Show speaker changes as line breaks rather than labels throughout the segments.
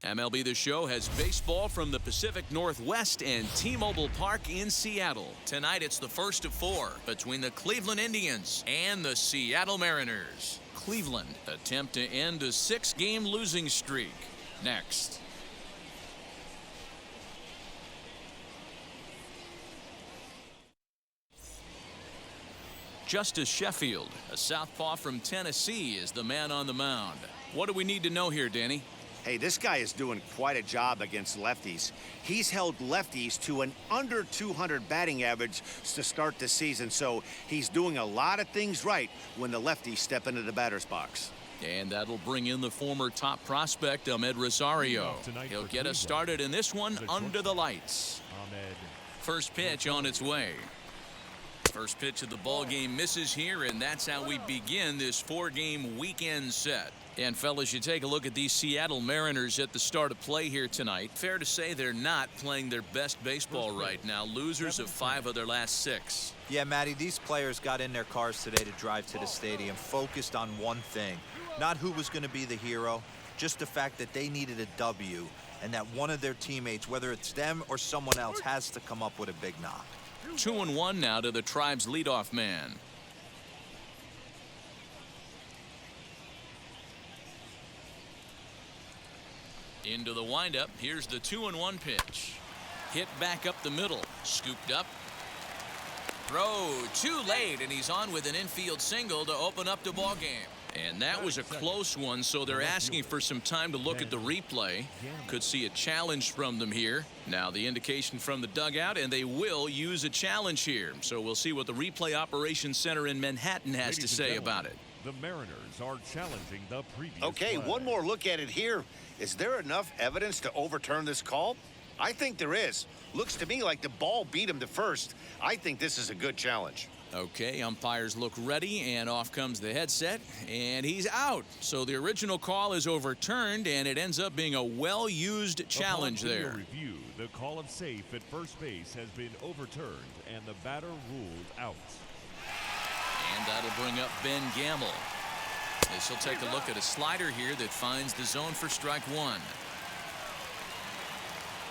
MLB The Show has baseball from the Pacific Northwest and T-Mobile Park in Seattle. Tonight it's the first of 4 between the Cleveland Indians and the Seattle Mariners. Cleveland attempt to end a 6-game losing streak. Next. Justice Sheffield, a southpaw from Tennessee, is the man on the mound. What do we need to know here, Danny?
Hey, this guy is doing quite a job against lefties. He's held lefties to an under 200 batting average to start the season, so he's doing a lot of things right when the lefties step into the batter's box.
And that'll bring in the former top prospect, Ahmed Rosario. He'll get us started in this one under the lights. First pitch on its way. First pitch of the ball game misses here, and that's how we begin this 4-game weekend set. And fellas, you take a look at these Seattle Mariners at the start of play here tonight. Fair to say they're not playing their best baseball right now. Losers of 5 of their last 6.
Yeah, Matty, these players got in their cars today to drive to the stadium, focused on one thing. Not who was going to be the hero, just the fact that they needed a W, and that one of their teammates, whether it's them or someone else, has to come up with a big knock.
2-1 now to the Tribe's leadoff man. Into the windup. Here's the 2-1 pitch. Hit back up the middle. Scooped up. Throw too late, and he's on with an infield single to open up the ball game. And that was a close one, so they're asking for some time to look at the replay. Could see a challenge from them here. Now the indication from the dugout, and they will use a challenge here. So we'll see what the replay operations center in Manhattan has to say about it.
The Mariners are challenging the previous
Okay,
play.
one more look at it here. Is there enough evidence to overturn this call? I think there is. Looks to me like the ball beat him to first. I think this is a good challenge.
Okay, umpires look ready, and off comes the headset, and he's out. So the original call is overturned, and it ends up being a well-used challenge there.
Upon video review, the call of safe at first base has been overturned, and the batter ruled out.
And that'll bring up Ben Gamble. This will take a look at a slider here that finds the zone for strike 1.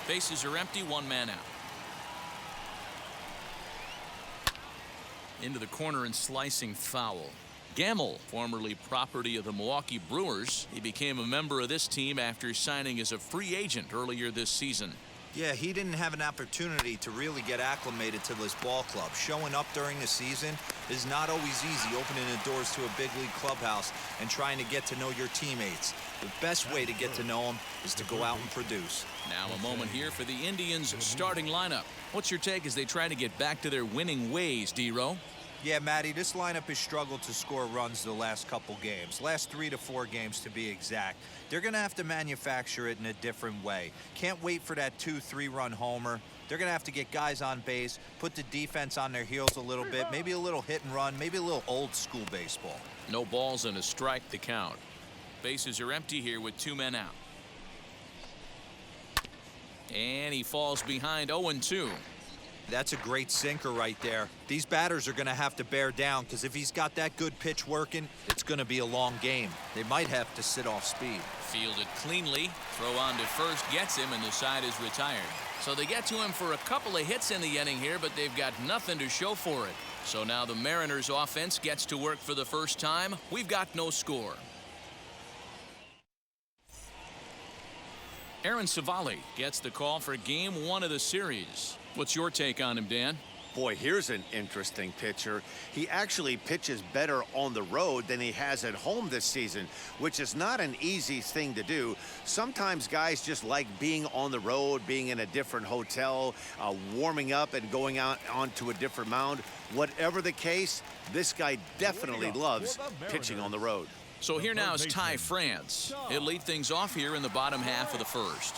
Bases are empty, 1 man out. Into the corner and slicing foul. Gamble, formerly property of the Milwaukee Brewers. He became a member of this team after signing as a free agent earlier this season.
Yeah, he didn't have an opportunity to really get acclimated to this ball club. Showing up during the season is not always easy, opening the doors to a big league clubhouse and trying to get to know your teammates. The best way to get to know them is to go out and produce.
Now a moment here for the Indians' starting lineup. What's your take as they try to get back to their winning ways, D-Row?
Yeah, Matty, this lineup has struggled to score runs the last couple games. Last 3 to 4 games to be exact. They're going to have to manufacture it in a different way. Can't wait for that 2-3 run homer. They're going to have to get guys on base, put the defense on their heels a little bit, maybe a little hit and run, maybe a little old school baseball.
No balls and a strike to count. Bases are empty here with 2 men out. And he falls behind 0-2.
That's a great sinker right there. These batters are going to have to bear down because if he's got that good pitch working, it's going to be a long game. They might have to sit off speed.
Fielded cleanly. Throw on to first gets him, and the side is retired. So they get to him for a couple of hits in the inning here, but they've got nothing to show for it. So now the Mariners offense gets to work for the first time. We've got no score. Aaron Savali gets the call for game 1 of the series. What's your take on him, Dan?
Boy, here's an interesting pitcher. He actually pitches better on the road than he has at home this season, which is not an easy thing to do. Sometimes guys just like being on the road, being in a different hotel, warming up and going out onto a different mound. Whatever the case, this guy definitely loves pitching on the road.
So here now is Ty France. He'll lead things off here in the bottom half of the first.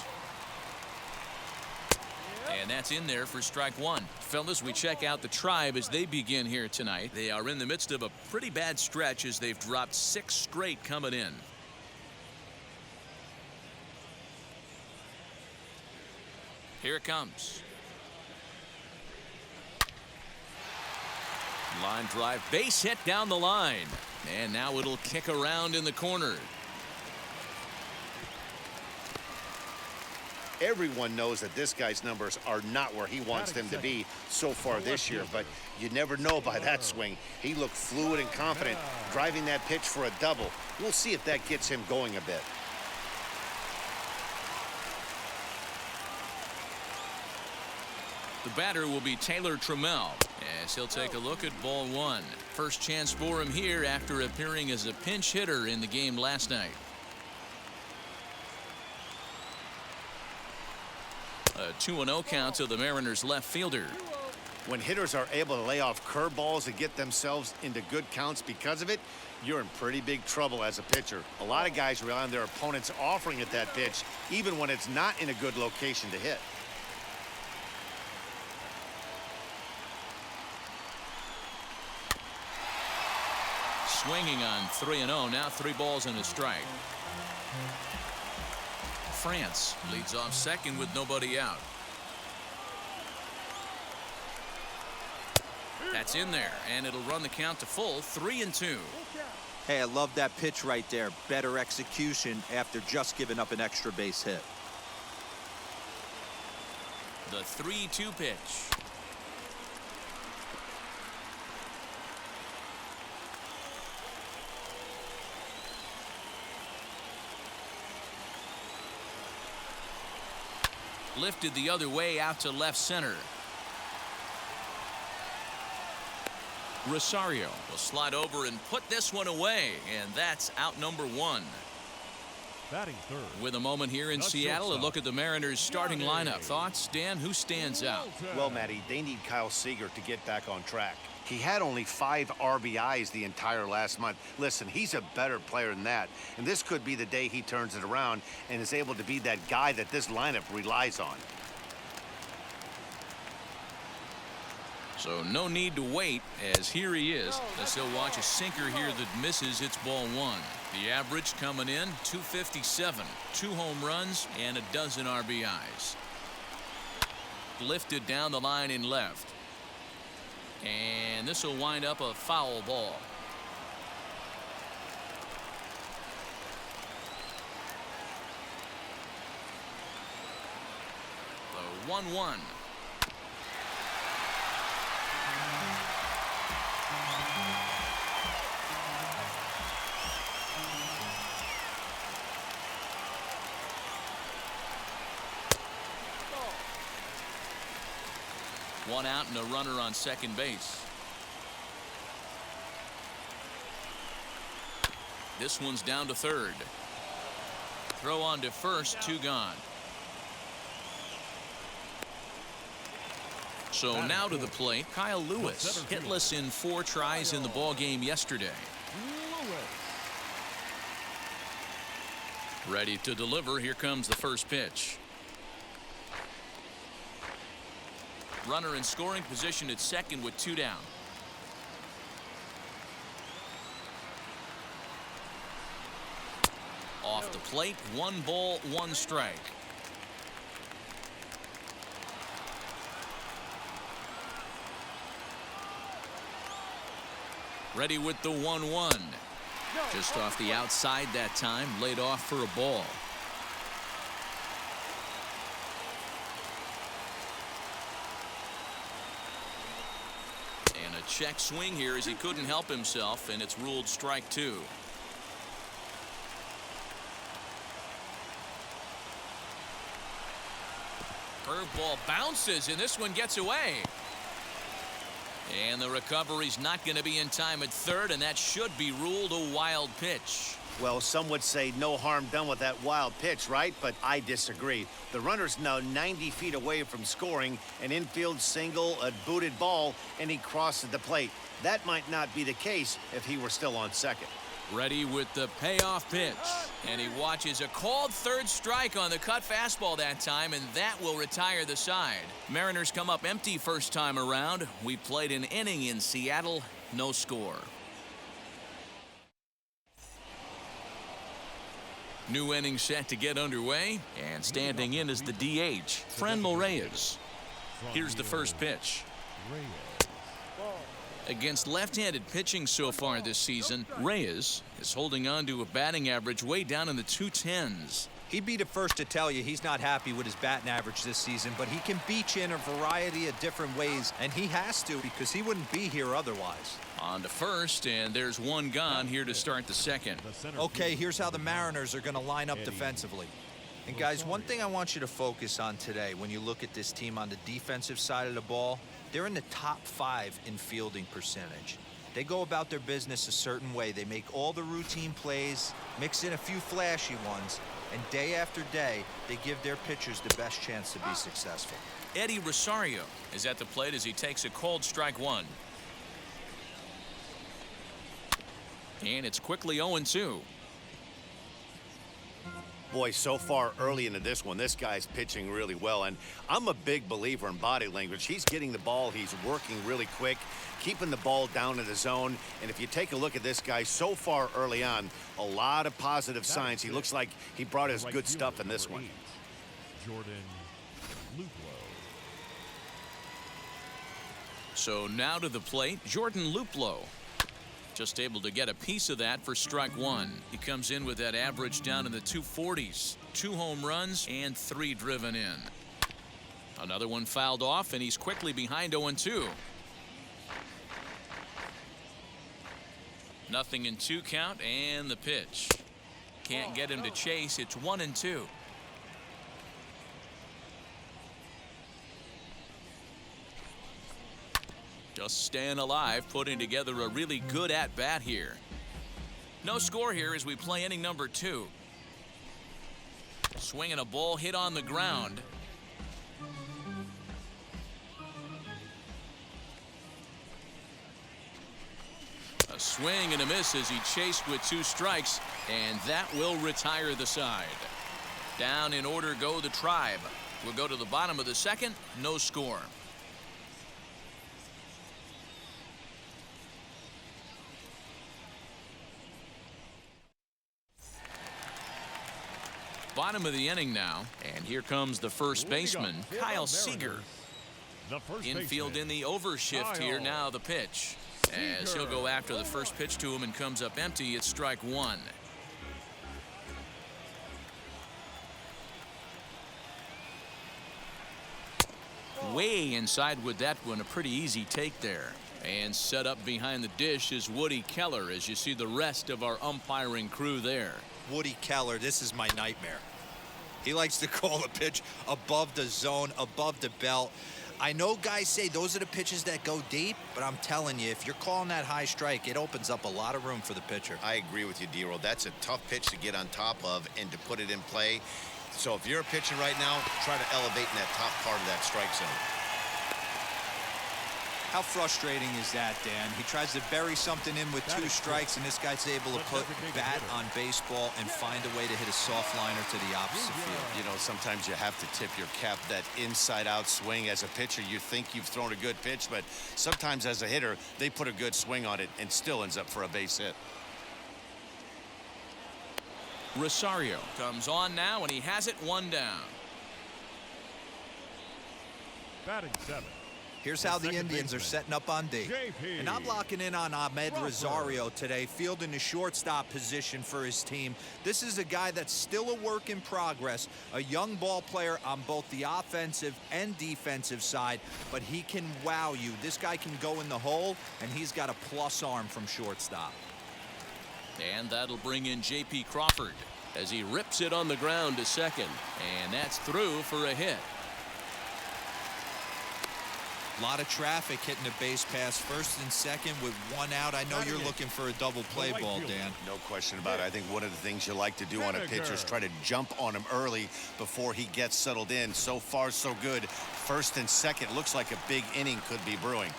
And that's in there for strike 1. Fellas, we check out the Tribe as they begin here tonight. They are in the midst of a pretty bad stretch as they've dropped 6 straight coming in. Here it comes. Line drive, base hit down the line. And now it'll kick around in the corner.
Everyone knows that this guy's numbers are not where he wants them to be so far this year, but you never know by that swing. He looked fluid and confident, driving that pitch for a double. We'll see if that gets him going a bit.
The batter will be Taylor Trammell as he'll take a look at ball one. First chance for him here after appearing as a pinch hitter in the game last night. A 2-0 count to the Mariners left fielder.
When hitters are able to lay off curveballs and get themselves into good counts because of it, you're in pretty big trouble as a pitcher. A lot of guys rely on their opponents offering at that pitch, even when it's not in a good location to hit.
Swinging on 3-0, now 3 balls and a strike. France leads off second with nobody out. That's in there, and it'll run the count to full, 3-2.
Hey, I love that pitch right there. Better execution after just giving up an extra base hit.
The 3-2 pitch. Lifted the other way out to left center. Rosario will slide over and put this one away, and that's out number 1.
Batting third.
With a moment here in Seattle, a look at the Mariners starting lineup. Thoughts, Dan? Who stands out?
Well, Matty, they need Kyle Seager to get back on track. He had only 5 RBIs the entire last month. Listen, he's a better player than that, and this could be the day he turns it around and is able to be that guy that this lineup relies on.
So no need to wait, as here he is. Let's still watch a sinker here that misses. It's ball 1. The average coming in, 257. 2 home runs and a dozen RBIs. Lifted down the line in left. And this will wind up a foul ball. The 1-1. One out and a runner on second base. This one's down to third. Throw on to first, 2 gone. So now to the plate, Kyle Lewis, hitless in 4 tries in the ball game yesterday. Ready to deliver. Here comes the first pitch. Runner in scoring position at second with 2 down. Off the plate, 1 ball, 1 strike. Ready with the 1-1. Just off the outside that time, laid off for a ball. And a check swing here as he couldn't help himself, and it's ruled strike 2. Curveball bounces, and this one gets away. And the recovery's not going to be in time at third, and that should be ruled a wild pitch.
Well, some would say no harm done with that wild pitch, right? But I disagree. The runner's now 90 feet away from scoring, an infield single, a booted ball, and he crosses the plate. That might not be the case if he were still on second.
Ready with the payoff pitch. And he watches a called third strike on the cut fastball that time, and that will retire the side. Mariners come up empty first time around. We played an inning in Seattle, no score. New inning set to get underway, and standing in is the DH, Franmil Reyes. Here's the first pitch. Against left-handed pitching so far this season, Reyes is holding on to a batting average way down in the 210s.
He'd be the first to tell you he's not happy with his batting average this season, but he can beat you in a variety of different ways, and he has to because he wouldn't be here otherwise.
On to first, and there's one gone here to start the second.
Okay, here's how the Mariners are going to line up defensively. And guys, one thing I want you to focus on today when you look at this team on the defensive side of the ball, they're in the top 5 in fielding percentage. They go about their business a certain way. They make all the routine plays, mix in a few flashy ones, and day after day, they give their pitchers the best chance to be successful.
Eddie Rosario is at the plate as he takes a cold strike one. And it's quickly 0-2.
Boy, so far early into this one, this guy's pitching really well, and I'm a big believer in body language. He's getting the ball, he's working really quick, keeping the ball down in the zone, and if you take a look at this guy so far early on, a lot of positive signs. He looks like he brought his good stuff in this one.
Jordan Luplow.
So now to the plate, Jordan Luplow. Just able to get a piece of that for strike one. He comes in with that average down in the 240s. 2 home runs and 3 driven in. Another one fouled off, and he's quickly behind 0-2. Nothing in 2 count, and the pitch. Can't get him to chase. It's 1-2. Just staying alive, putting together a really good at-bat here. No score here as we play inning number 2. Swinging a ball hit on the ground. A swing and a miss as he chased with 2 strikes, and that will retire the side. Down in order go the Tribe. We'll go to the bottom of the second, no score. Bottom of the inning now, and here comes the first baseman, Kyle Seager. Infield in the overshift here. Now the pitch, as he'll go after the first pitch to him and comes up empty. It's strike one. Way inside with that one, a pretty easy take there. And set up behind the dish is Woody Keller as you see the rest of our umpiring crew there.
Woody Keller, this is my nightmare. He likes to call a pitch above the zone, above the belt. I know guys say those are the pitches that go deep, but I'm telling you, if you're calling that high strike, it opens up a lot of room for the pitcher.
I agree with you, D-Roll. That's a tough pitch to get on top of and to put it in play. So if you're a pitcher right now, try to elevate in that top part of that strike zone.
How frustrating is that, Dan? He tries to bury something in with 2 strikes, and this guy's able to put bat on baseball and find a way to hit a soft liner to the opposite field.
You know, sometimes you have to tip your cap. That inside-out swing as a pitcher, you think you've thrown a good pitch, but sometimes as a hitter, they put a good swing on it and still ends up for a base hit.
Rosario comes on now, and he has it 1 down.
Batting 7.
Here's how the Indians are setting up on D. And I'm locking in on Ahmed Rosario today, fielding the shortstop position for his team. This is a guy that's still a work in progress, a young ball player on both the offensive and defensive side, but he can wow you. This guy can go in the hole, and he's got a plus arm from shortstop.
And that'll bring in J.P. Crawford as he rips it on the ground to second. And that's through for a hit.
A lot of traffic hitting the base pass first and second with 1 out. I know you're looking for a double play ball, Dan.
No question about it. I think one of the things you like to do on a pitcher is try to jump on him early before he gets settled in. So far, so good. First and second looks like a big inning could be brewing.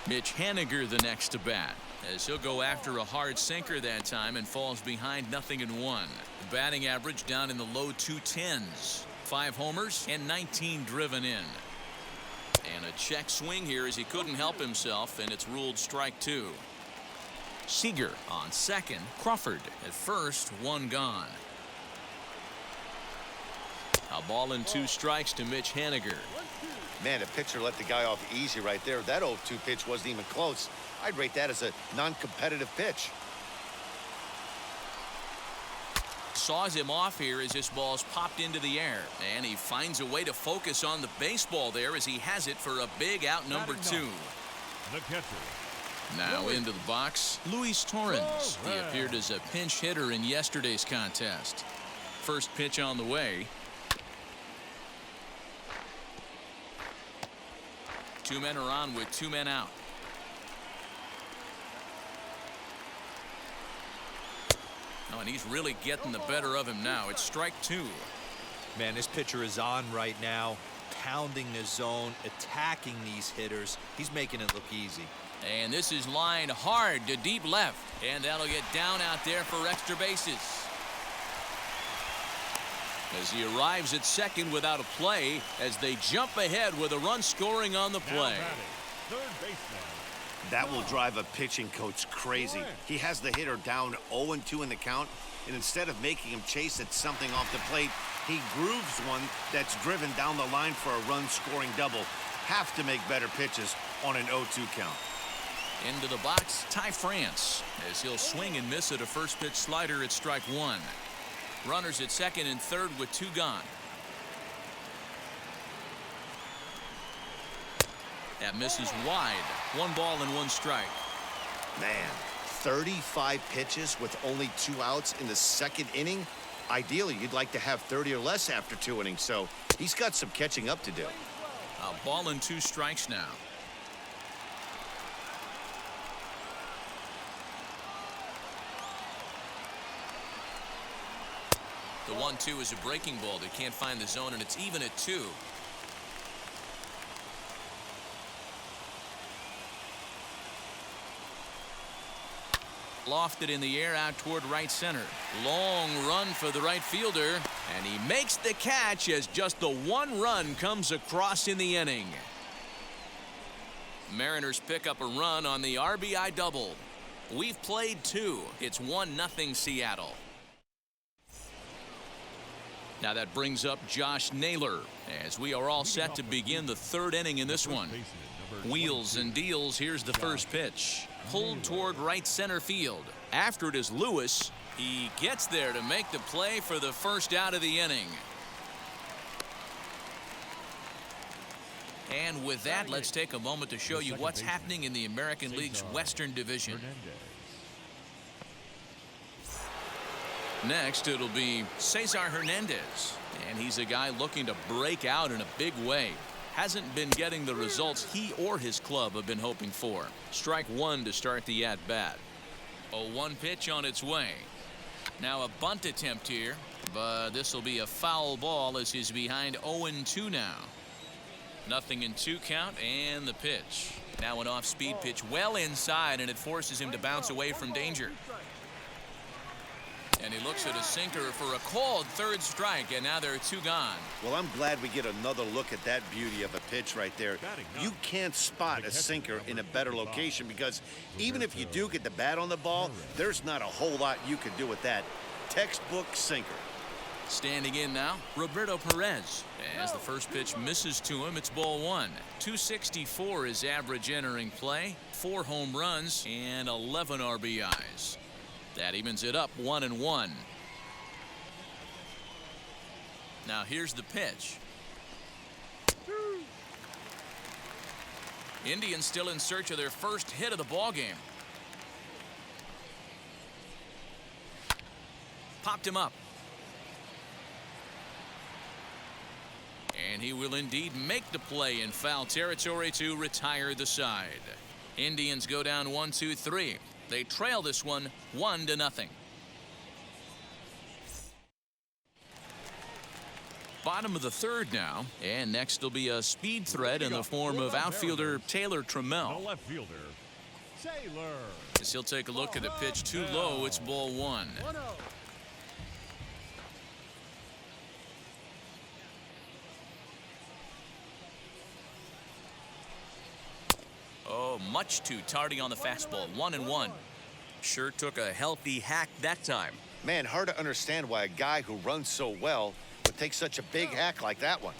Mitch Haniger the next to bat, as he'll go after a hard sinker that time and falls behind 0-1. The batting average down in the low 210s. 5 homers and 19 driven in. And a check swing here as he couldn't help himself, and it's ruled strike 2. Seager on second. Crawford at first. 1 gone. A ball and 2 strikes to Mitch Haniger.
Man, a pitcher let the guy off easy right there. That 0-2 pitch wasn't even close. I'd rate that as a non-competitive pitch.
saws him off here as this ball's popped into the air. And he finds a way to focus on the baseball there as he has it for a big out number 2.
The catcher.
Now into the box, Luis Torrens. He appeared as a pinch hitter in yesterday's contest. First pitch on the way. 2 men are on with 2 men out. Oh, and he's really getting the better of him now. It's strike 2.
Man, this pitcher is on right now, pounding the zone, attacking these hitters. He's making it look easy.
And this is lined hard to deep left. And that'll get down out there for extra bases. As he arrives at second without a play, as they jump ahead with a run scoring on the play.
Third baseman.
That will drive a pitching coach crazy. He has the hitter down 0-2 in the count, and instead of making him chase at something off the plate, he grooves one that's driven down the line for a run-scoring double. Have to make better pitches on an 0-2 count.
Into the box, Ty France, as he'll swing and miss at a first pitch slider at strike 1. Runners at second and third with 2 gone. That misses wide. 1 ball and 1 strike.
Man, 35 pitches with only 2 outs in the second inning. Ideally, you'd like to have 30 or less after 2 innings, so he's got some catching up to do.
A ball and 2 strikes now. The 1-2 is a breaking ball. They can't find the zone, and it's even at 2. Lofted in the air out toward right center. Long run for the right fielder, and he makes the catch as just the 1 run comes across in the inning. Mariners pick up a run on the RBI double. We've played 2. It's 1-0 Seattle. Now that brings up Josh Naylor as we are all set to begin the 3rd inning in this one. Wheels and deals. Here's the first pitch. Pulled toward right center field. After it is Lewis. He gets there to make the play for the first out of the inning. And with that, let's take a moment to show you what's happening in the American League's Western Division. Next, it'll be Cesar Hernandez, and he's a guy looking to break out in a big way. Hasn't been getting the results he or his club have been hoping for. Strike 1 to start the at-bat. A 1 pitch on its way. Now a bunt attempt here, but this will be a foul ball as he's behind 0-2 now. 0-2 count, and the pitch. Now an off-speed pitch well inside, and it forces him to bounce away from danger. And he looks at a sinker for a called 3rd strike, and now there are 2 gone.
Well, I'm glad we get another look at that beauty of a pitch right there. You can't spot a sinker in a better location because even if you do get the bat on the ball, there's not a whole lot you can do with that. Textbook sinker.
Standing in now, Roberto Perez. As the first pitch misses to him, it's ball 1. 264 is average entering play, 4 home runs, and 11 RBIs. That evens it up 1-1. Now here's the pitch. Indians still in search of their first hit of the ball game. Popped him up. And he will indeed make the play in foul territory to retire the side. Indians go down 1-2-3. They trail this one 1-0. Bottom of the 3rd now, and next will be a speed threat in the form of outfielder Taylor Trammell.
The left fielder, Taylor.
As he'll take a look at the pitch too low, it's ball 1. Oh, much too tardy on the fastball. 1-1. Sure took a healthy hack that time.
Man, hard to understand why a guy who runs so well would take such a big hack like that one.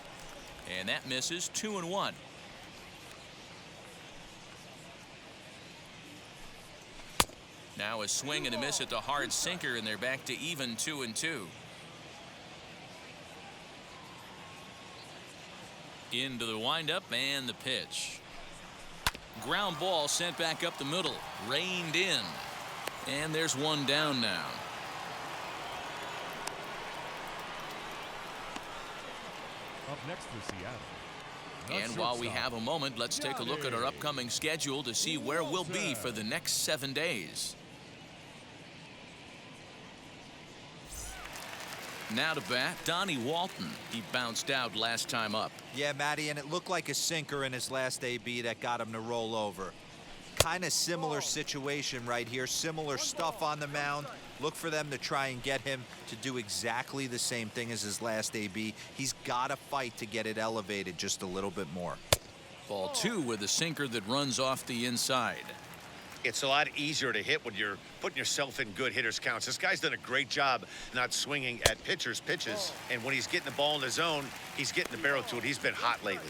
And that misses. 2-1. Now a swing and a miss at the hard sinker, and they're back to even 2-2. Into the windup and the pitch. Ground ball sent back up the middle, reined in, and there's one down now.
Up next for Seattle.
And while we have a moment, let's take a look at our upcoming schedule to see where we'll be for the next 7 days. Now to bat, Donnie Walton. He bounced out last time up.
Yeah, Matty, and it looked like a sinker in his last AB that got him to roll over. Kind of similar situation right here. Similar stuff on the mound. Look for them to try and get him to do exactly the same thing as his last AB. He's got to fight to get it elevated just a little bit more.
Ball 2 with a sinker that runs off the inside.
It's a lot easier to hit when you're putting yourself in good hitters counts. This guy's done a great job not swinging at pitchers' pitches. And when he's getting the ball in the zone, he's getting the barrel to it. He's been hot lately.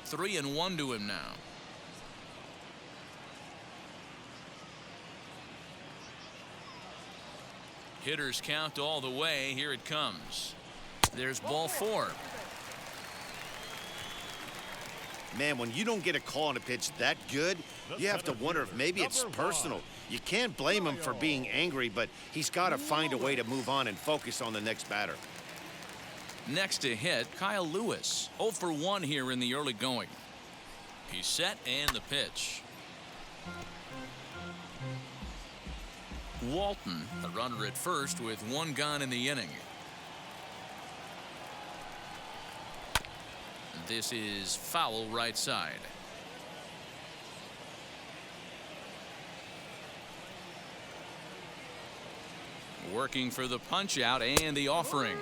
Three and one to him now. Hitters count all the way. Here it comes. There's ball 4.
Man, when you don't get a call on a pitch that good, you have to wonder if maybe it's personal. You can't blame him for being angry, but he's got to find a way to move on and focus on the next batter.
Next to hit, Kyle Lewis. 0 for 1 here in the early going. He's set and the pitch. Walton, a runner at first with 1 gone in the inning. This is foul right side. Working for the punch out and the offering.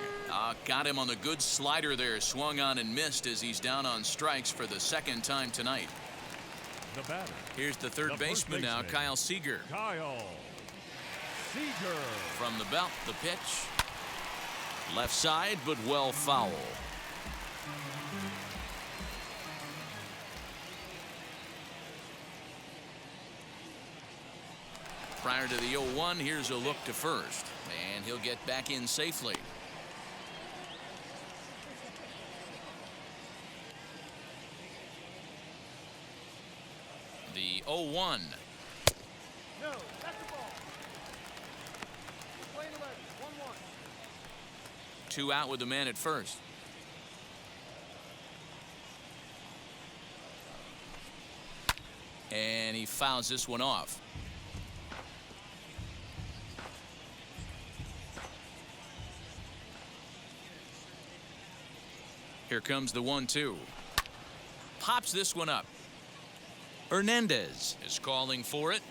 Got him on the good slider there. Swung on and missed as he's down on strikes for the 2nd time tonight.
The batter.
Here's the third baseman now, Kyle Seager.
Kyle Seager.
From the belt, the pitch. Left side, but well foul. Prior to the 0-1, here's a look to first, and he'll get back in safely. The 0-1.
No, that's the ball. Play 11, 1-1.
2 out with the man at first. And he fouls this one off. Here comes the 1-2. Pops this one up. Hernandez is calling for it.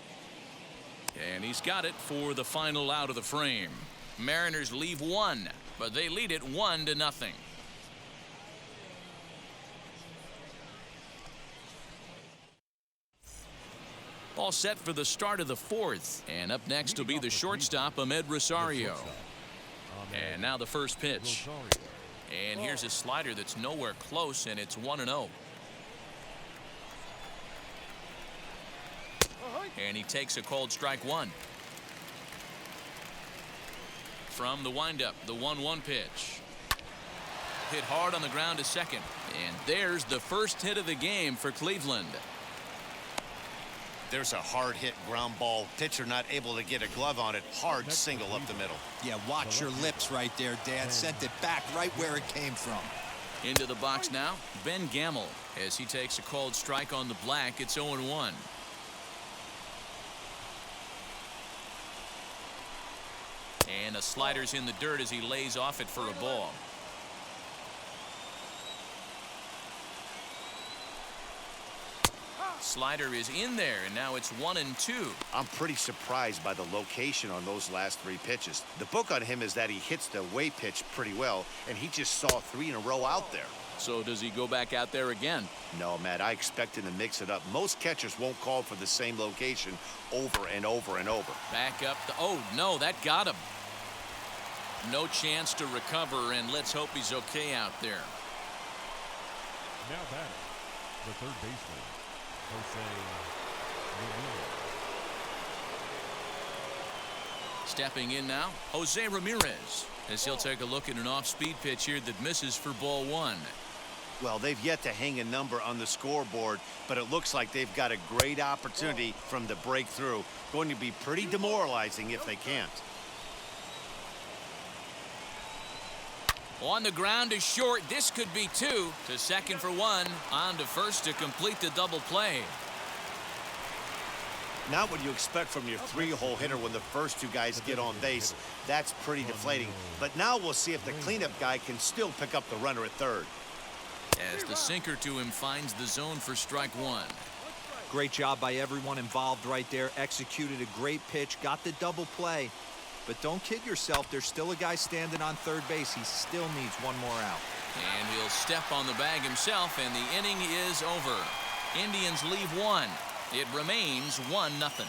And he's got it for the final out of the frame. Mariners leave 1, but they lead it 1-0. All set for the start of the 4th. And up next will be the shortstop, Ahmed Rosario. And now the first pitch. And here's a slider that's nowhere close, and it's 1-0. And he takes a cold strike 1. From the windup, the 1-1 pitch. Hit hard on the ground to second. And there's the first hit of the game for Cleveland.
There's a hard hit ground ball. Pitcher not able to get a glove on it. Hard single up the middle.
Yeah, watch your lips right there, Dan. Sent it back right where it came from.
Into the box now, Ben Gamel. As he takes a cold strike on the black, it's 0-1. And a slider's in the dirt as he lays off it for a ball. Slider is in there, and now it's 1-2.
I'm pretty surprised by the location on those last 3 pitches. The book on him is that he hits the away pitch pretty well, and he just saw 3 in a row out there.
So does he go back out there again?
No, Matt, I expect him to mix it up. Most catchers won't call for the same location over and over and over.
Back up. Oh, no, that got him. No chance to recover, and let's hope he's okay out there.
Now batting. the third baseman, Jose Ramirez.
Stepping in now, Jose Ramirez, as he'll take a look at an off-speed pitch here that misses for ball one.
Well, they've yet to hang a number on the scoreboard, but it looks like they've got a great opportunity from the breakthrough. Going to be pretty demoralizing if they can't.
On the ground to short. This could be two. To second for one. On to first to complete the double play.
Not what you expect from your three-hole hitter when the first two guys get on base. That's pretty deflating. But now we'll see if the cleanup guy can still pick up the runner at third.
As the sinker to him finds the zone for strike one.
Great job by everyone involved right there. Executed a great pitch, got the double play. But don't kid yourself, there's still a guy standing on third base. He still needs one more out.
And he'll step on the bag himself, and the inning is over. Indians leave one. It remains 1-0.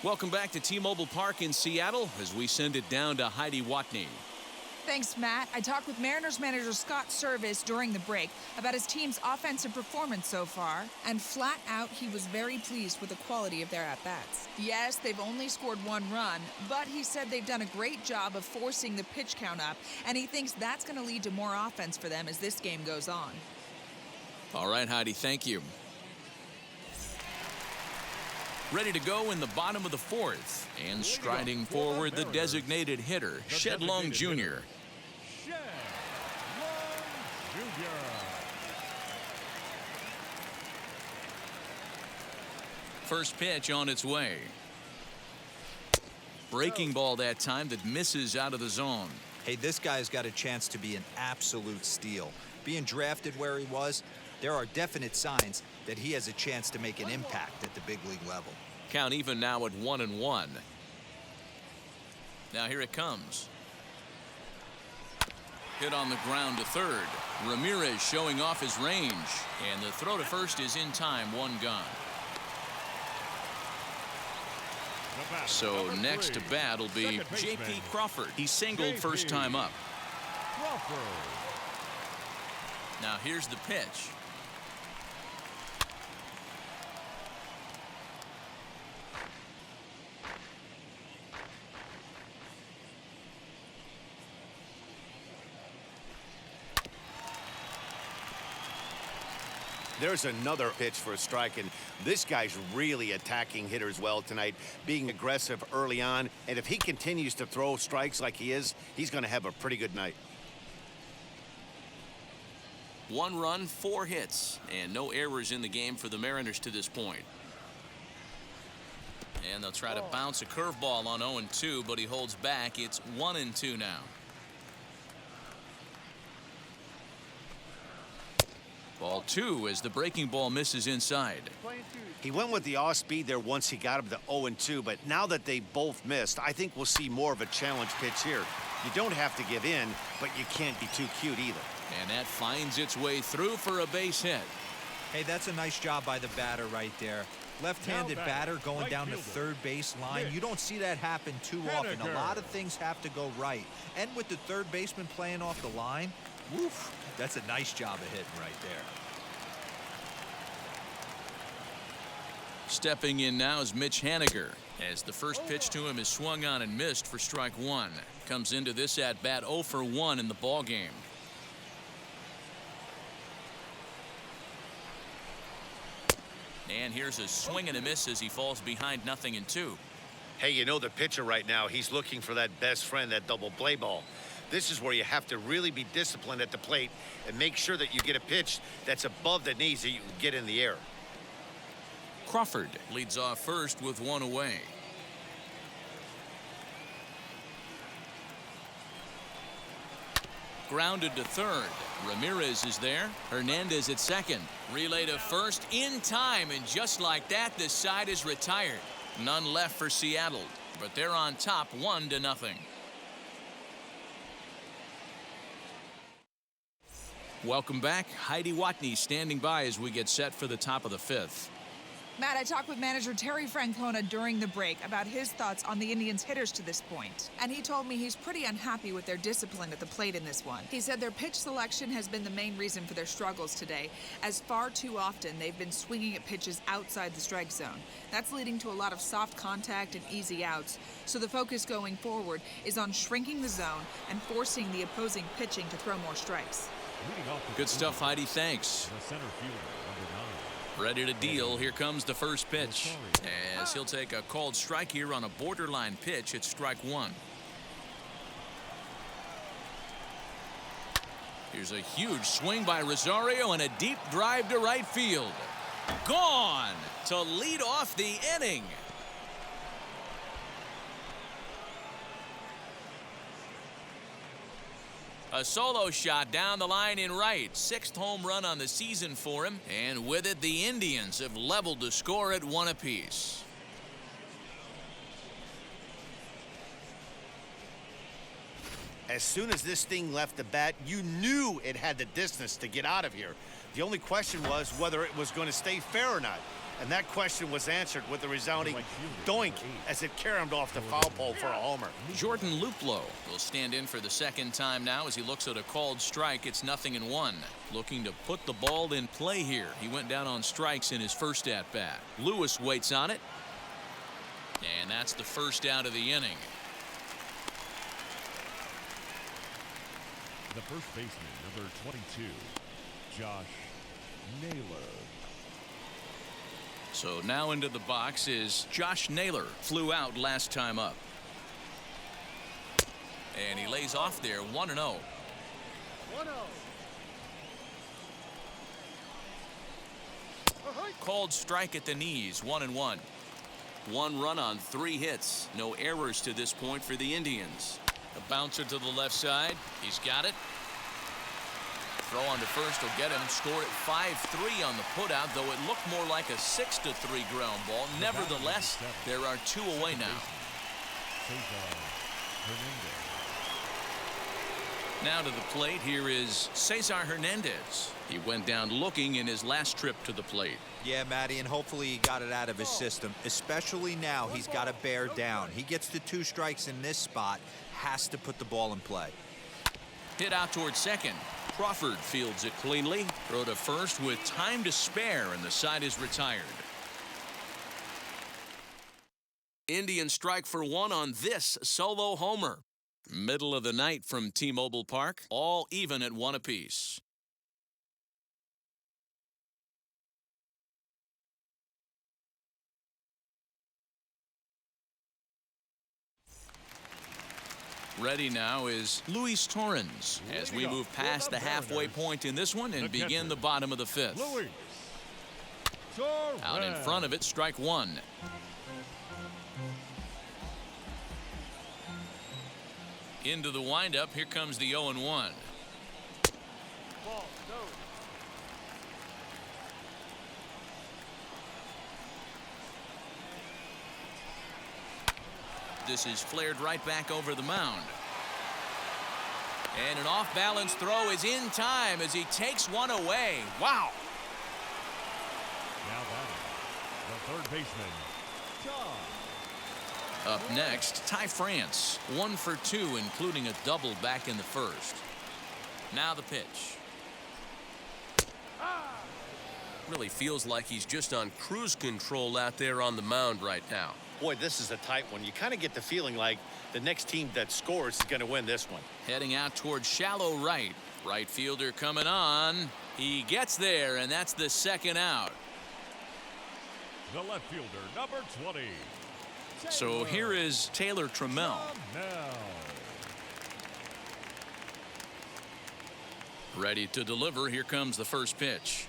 Welcome back to T-Mobile Park in Seattle as we send it down to Heidi Watney.
Thanks, Matt. I talked with Mariners manager Scott Service during the break about his team's offensive performance so far, and flat out, he was very pleased with the quality of their at-bats. Yes, they've only scored one run, but he said they've done a great job of forcing the pitch count up, and he thinks that's going to lead to more offense for them as this game goes on.
All right, Heidi, thank you. Ready to go in the bottom of the fourth, and striding forward the designated hitter, Shed Long Jr.
Shed Long Jr.
First pitch on its way. Breaking ball that time that misses out of the zone.
Hey, this guy's got a chance to be an absolute steal. Being drafted where he was, there are definite signs that he has a chance to make an impact at the big league level.
Count even now at 1-1. Now here it comes. Hit on the ground to third. Ramirez showing off his range. And the throw to first is in time, one gone. So next to bat will be J.P. Crawford. He singled first time up.
Crawford.
Now here's the pitch.
There's another pitch for a strike, and this guy's really attacking hitters well tonight, being aggressive early on. And if he continues to throw strikes like he is, he's going to have a pretty good night.
1 run, 4 hits, and no errors in the game for the Mariners to this point. And they'll try to bounce a curveball on 0-2, but he holds back. It's 1-2 now. Ball 2 as the breaking ball misses inside.
He went with the off speed there once he got him to 0-2, but now that they both missed, I think we'll see more of a challenge pitch here. You don't have to give in, but you can't be too cute either.
And that finds its way through for a base hit.
Hey, that's a nice job by the batter right there. Left-handed batter going down the third base line. You don't see that happen too often. A lot of things have to go right. And with the third baseman playing off the line, woof, that's a nice job of hitting right there.
Stepping in now is Mitch Haniger, as the first pitch to him is swung on and missed for strike one. Comes into this at bat 0 for 1 in the ball game. And here's a swing and a miss as he falls behind 0-2.
Hey, you know the pitcher right now, he's looking for that best friend, that double play ball. This is where you have to really be disciplined at the plate and make sure that you get a pitch that's above the knees that you can get in the air.
Crawford leads off first with 1 away. Grounded to third. Ramirez is there. Hernandez at second. Relay to first in time, and just like that, the side is retired. None left for Seattle, but they're on top 1-0. Welcome back. Heidi Watney standing by as we get set for the top of the fifth.
Matt, I talked with manager Terry Francona during the break about his thoughts on the Indians' hitters to this point. And he told me he's pretty unhappy with their discipline at the plate in this one. He said their pitch selection has been the main reason for their struggles today, as far too often they've been swinging at pitches outside the strike zone. That's leading to a lot of soft contact and easy outs. So the focus going forward is on shrinking the zone and forcing the opposing pitching to throw more strikes.
Good stuff, Heidi. Thanks.
The center fielder, number 9.
Ready to deal. Here comes the first pitch. As he'll take a called strike here on a borderline pitch. It's strike one. Here's a huge swing by Rosario and a deep drive to right field. Gone to lead off the inning. A solo shot down the line in right. 6th home run on the season for him. And with it, the Indians have leveled the score at 1 apiece.
As soon as this thing left the bat, you knew it had the distance to get out of here. The only question was whether it was going to stay fair or not. And that question was answered with the resounding doink as it caromed off the foul pole for a homer.
Jordan Luplow will stand in for the second time now as he looks at a called strike. It's 0-1. Looking to put the ball in play here. He went down on strikes in his first at-bat. Lewis waits on it. And that's the first out of the inning.
The first baseman, number 22, Josh Naylor.
So now into the box is Josh Naylor. Flew out last time up. And he lays off there 1-0.
1-0.
Called strike at the knees, 1-1. 1 run on 3 hits. No errors to this point for the Indians. A bouncer to the left side. He's got it. Throw on to first will get him. Scored at 5-3 on the putout, though it looked more like a 6-3 ground ball. Nevertheless, there are 2 away now. Now to the plate, here is Cesar Hernandez. He went down looking in his last trip to the plate.
Yeah, Matty, and hopefully he got it out of his system. Especially now, he's got to bear down. He gets the 2 strikes in this spot, has to put the ball in play.
Hit out towards second. Crawford fields it cleanly. Throw to first with time to spare, and the side is retired. Indians strike for 1 on this solo homer. Middle of the night from T-Mobile Park, all even at 1 apiece. Ready now is Luis Torrens as we move past the halfway point in this one and begin the bottom of the 5th. Out in front of it, strike 1. Into the windup, here comes the 0-1.
Ball, no.
This is flared right back over the mound. And an off-balance throw is in time as he takes one away. Wow.
Now batting, the third baseman, John.
Up next, Ty France. 1 for 2, including a double back in the first. Now the pitch. Really feels like he's just on cruise control out there on the mound right now.
Boy, this is a tight one. You kind of get the feeling like the next team that scores is going to win this one.
Heading out towards shallow right. Right fielder coming on. He gets there, and that's the second out.
The left fielder, number 20.
So here is Taylor Trammell. Ready to deliver. Here comes the first pitch.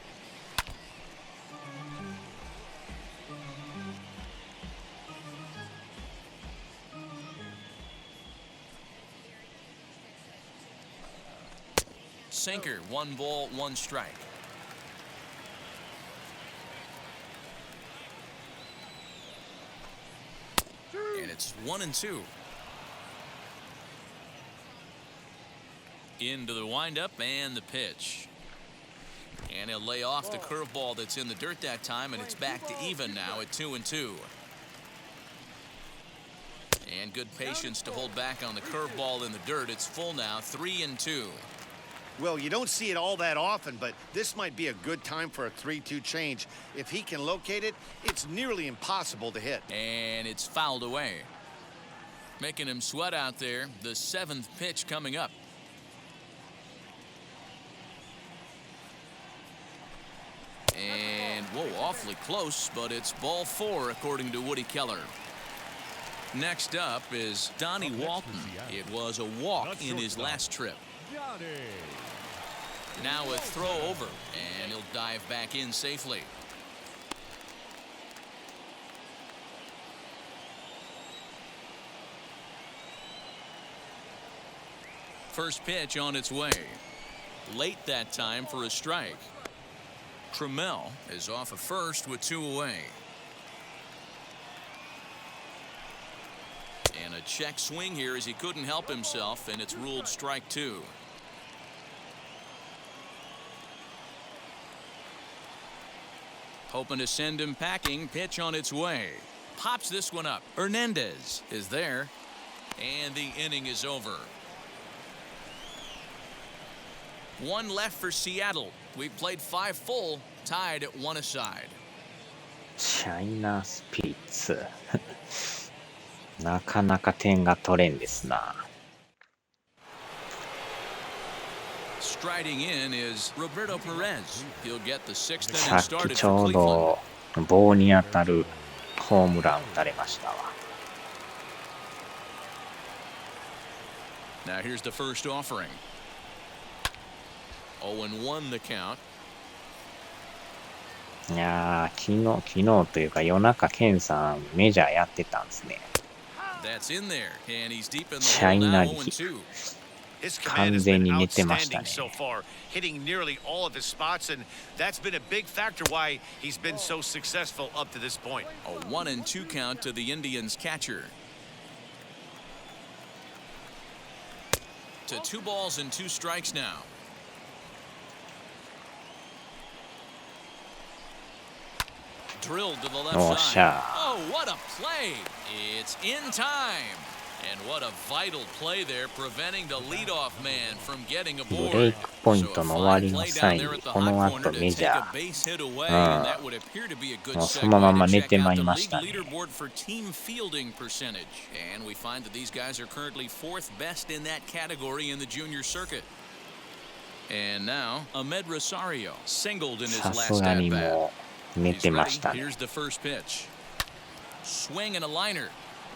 Sinker, 1 ball, 1 strike. And it's 1-2. Into the windup and the pitch. And he'll lay off the curveball that's in the dirt that time, and it's back to even now at 2-2. And good patience to hold back on the curveball in the dirt. It's full now, 3-2.
Well, you don't see it all that often, but this might be a good time for a 3-2 change. If he can locate it, it's nearly impossible to hit.
And it's fouled away. Making him sweat out there. The 7th pitch coming up. And, whoa, awfully close, but it's ball 4 according to Woody Keller. Next up is Donnie Walton. It was a walk in his last trip. Now a throw over, and he'll dive back in safely. First pitch on its way. Late that time for a strike. Trammell is off of first with 2 away. And a check swing here as he couldn't help himself, and it's ruled strike 2. Hoping to send him packing. Pitch on its way. Pops this one up. Hernandez is there, and the inning is over. 1 left for Seattle. We've played 5 full, tied at 1 aside.
チャイナスピリッツ。なかなか点が取れんですな。
Striding in is Roberto Perez. He'll get the 6th
さ
inning
っき
started
ち
for
ょう
Cleveland.
ど棒に当たるホームラン打たれましたわ。
Now here's the first offering. 0-1 the count.
いやー、昨日というか夜中ケンさんメジャーやってたんですね。
That's in there, and he's deep in the
チャ
hole
イ
now
ナリ
0-2.
His command has been
完全に寝てましたね。
outstanding so far, hitting nearly all of his spots, and that's been a big factor why he's been so successful up to this point.
A 1-2 count to the Indians catcher. To 2 balls and 2 strikes now. Drilled to the left
Oh,
side.
sure.
Oh, what a play. It's in time. And what a vital play there, preventing the leadoff man from getting
ブレイ
aboard.
クポイン
So
ト
a
の終わ
fine
りの
play
際
down
に
there at the
こ
hot
の
corner
後
to
メ
take
ジャ
a
ー
base hit away,
うん
and that would appear to be a good
もうそのま
segue
ま
to
寝
check
てま
out
い
the
ま
league
したね。
leaderboard for team fielding percentage. And we find that these guys are currently 4th best in that category in the junior circuit. And now, Ahmed Rosario singled in his
さす
last
が
at
に
bat.
もう寝
He's
てま
ready.
したね。
Here's the first pitch. Swing and a liner,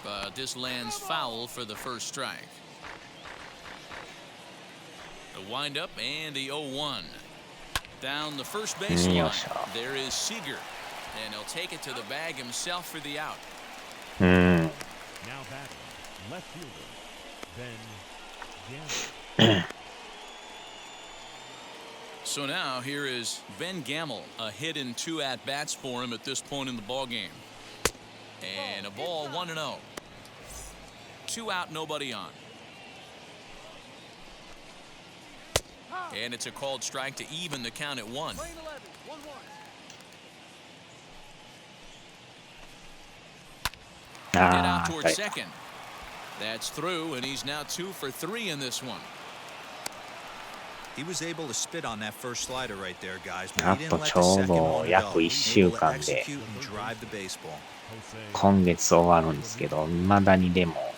but this lands foul for the first strike. The windup and the 0-1. Down the first baseline.
よいしょ。
There is Seager, and he'll take it to the bag himself for the out.
うん。
Now batting, left fielder, Ben Gamble.
So now here is Ben Gamble, a hit in 2 at-bats for him at this point in the ballgame. And a ball 1-0. 2 out, nobody on. And it's a called strike to even the count at 1.
Lane 11, 1-1.
Get
あ
out
あ、
towards
はい
second. That's through, and he's now 2 for 3 in this one.
He was able to spit on that first slider right there, guys,
あ
but he
と
didn't let
ち
the
ょう
second
ど
one
約
go.
1
Able
週
to
間で
execute and drive the baseball.
今月終わるんですけど、未だにでも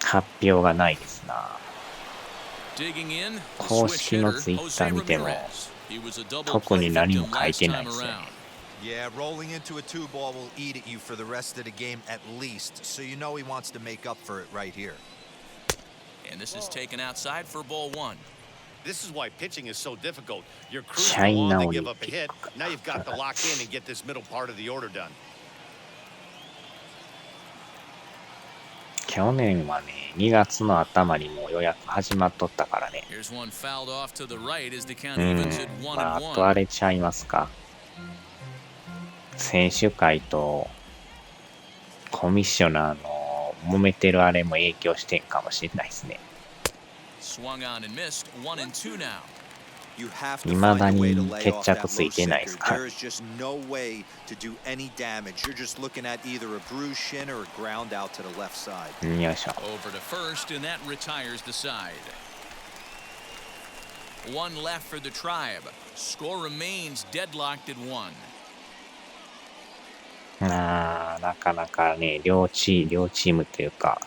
発表がないですな。
Digging in, the
公
switch
式の
hitter,
ツイッタ
Jose
ー見ても
Ramirez. He was a double
特
play
に何も
victim
書い
last
てない
time
ですよね。
around.
Yeah, rolling into a 2-ball will eat at you for the rest of the game at least, so you know he wants to make up for it right here.
And this is taken outside for ball 1.
This is why pitching is so difficult. You're cruising
China
along to give up a
Olympic.
hit. Now you've got to lock in and get this middle part of the order done.
去年はね、2月の頭にもう予約始まっとったからね。
Here's one fouled off to the right as the count
うん
evens at
まあ、あと
1-1.
あれちゃいますか。選手会とコミッショナーの揉めてるあれも影響してんかもしれないですね。
Swung on and missed. 1-2 now.
You have to
未だ
find a way
に
to lay
決
off that
着つ
low
いてないで
sinker.
すから。
There is just no way to do any damage. You're just looking at either a bruised shin or a ground out to the left side.
よいしょ。
Over to first, and that retires the side. One left for the Tribe. Score remains deadlocked at 1.
なかなかね、両チームというか、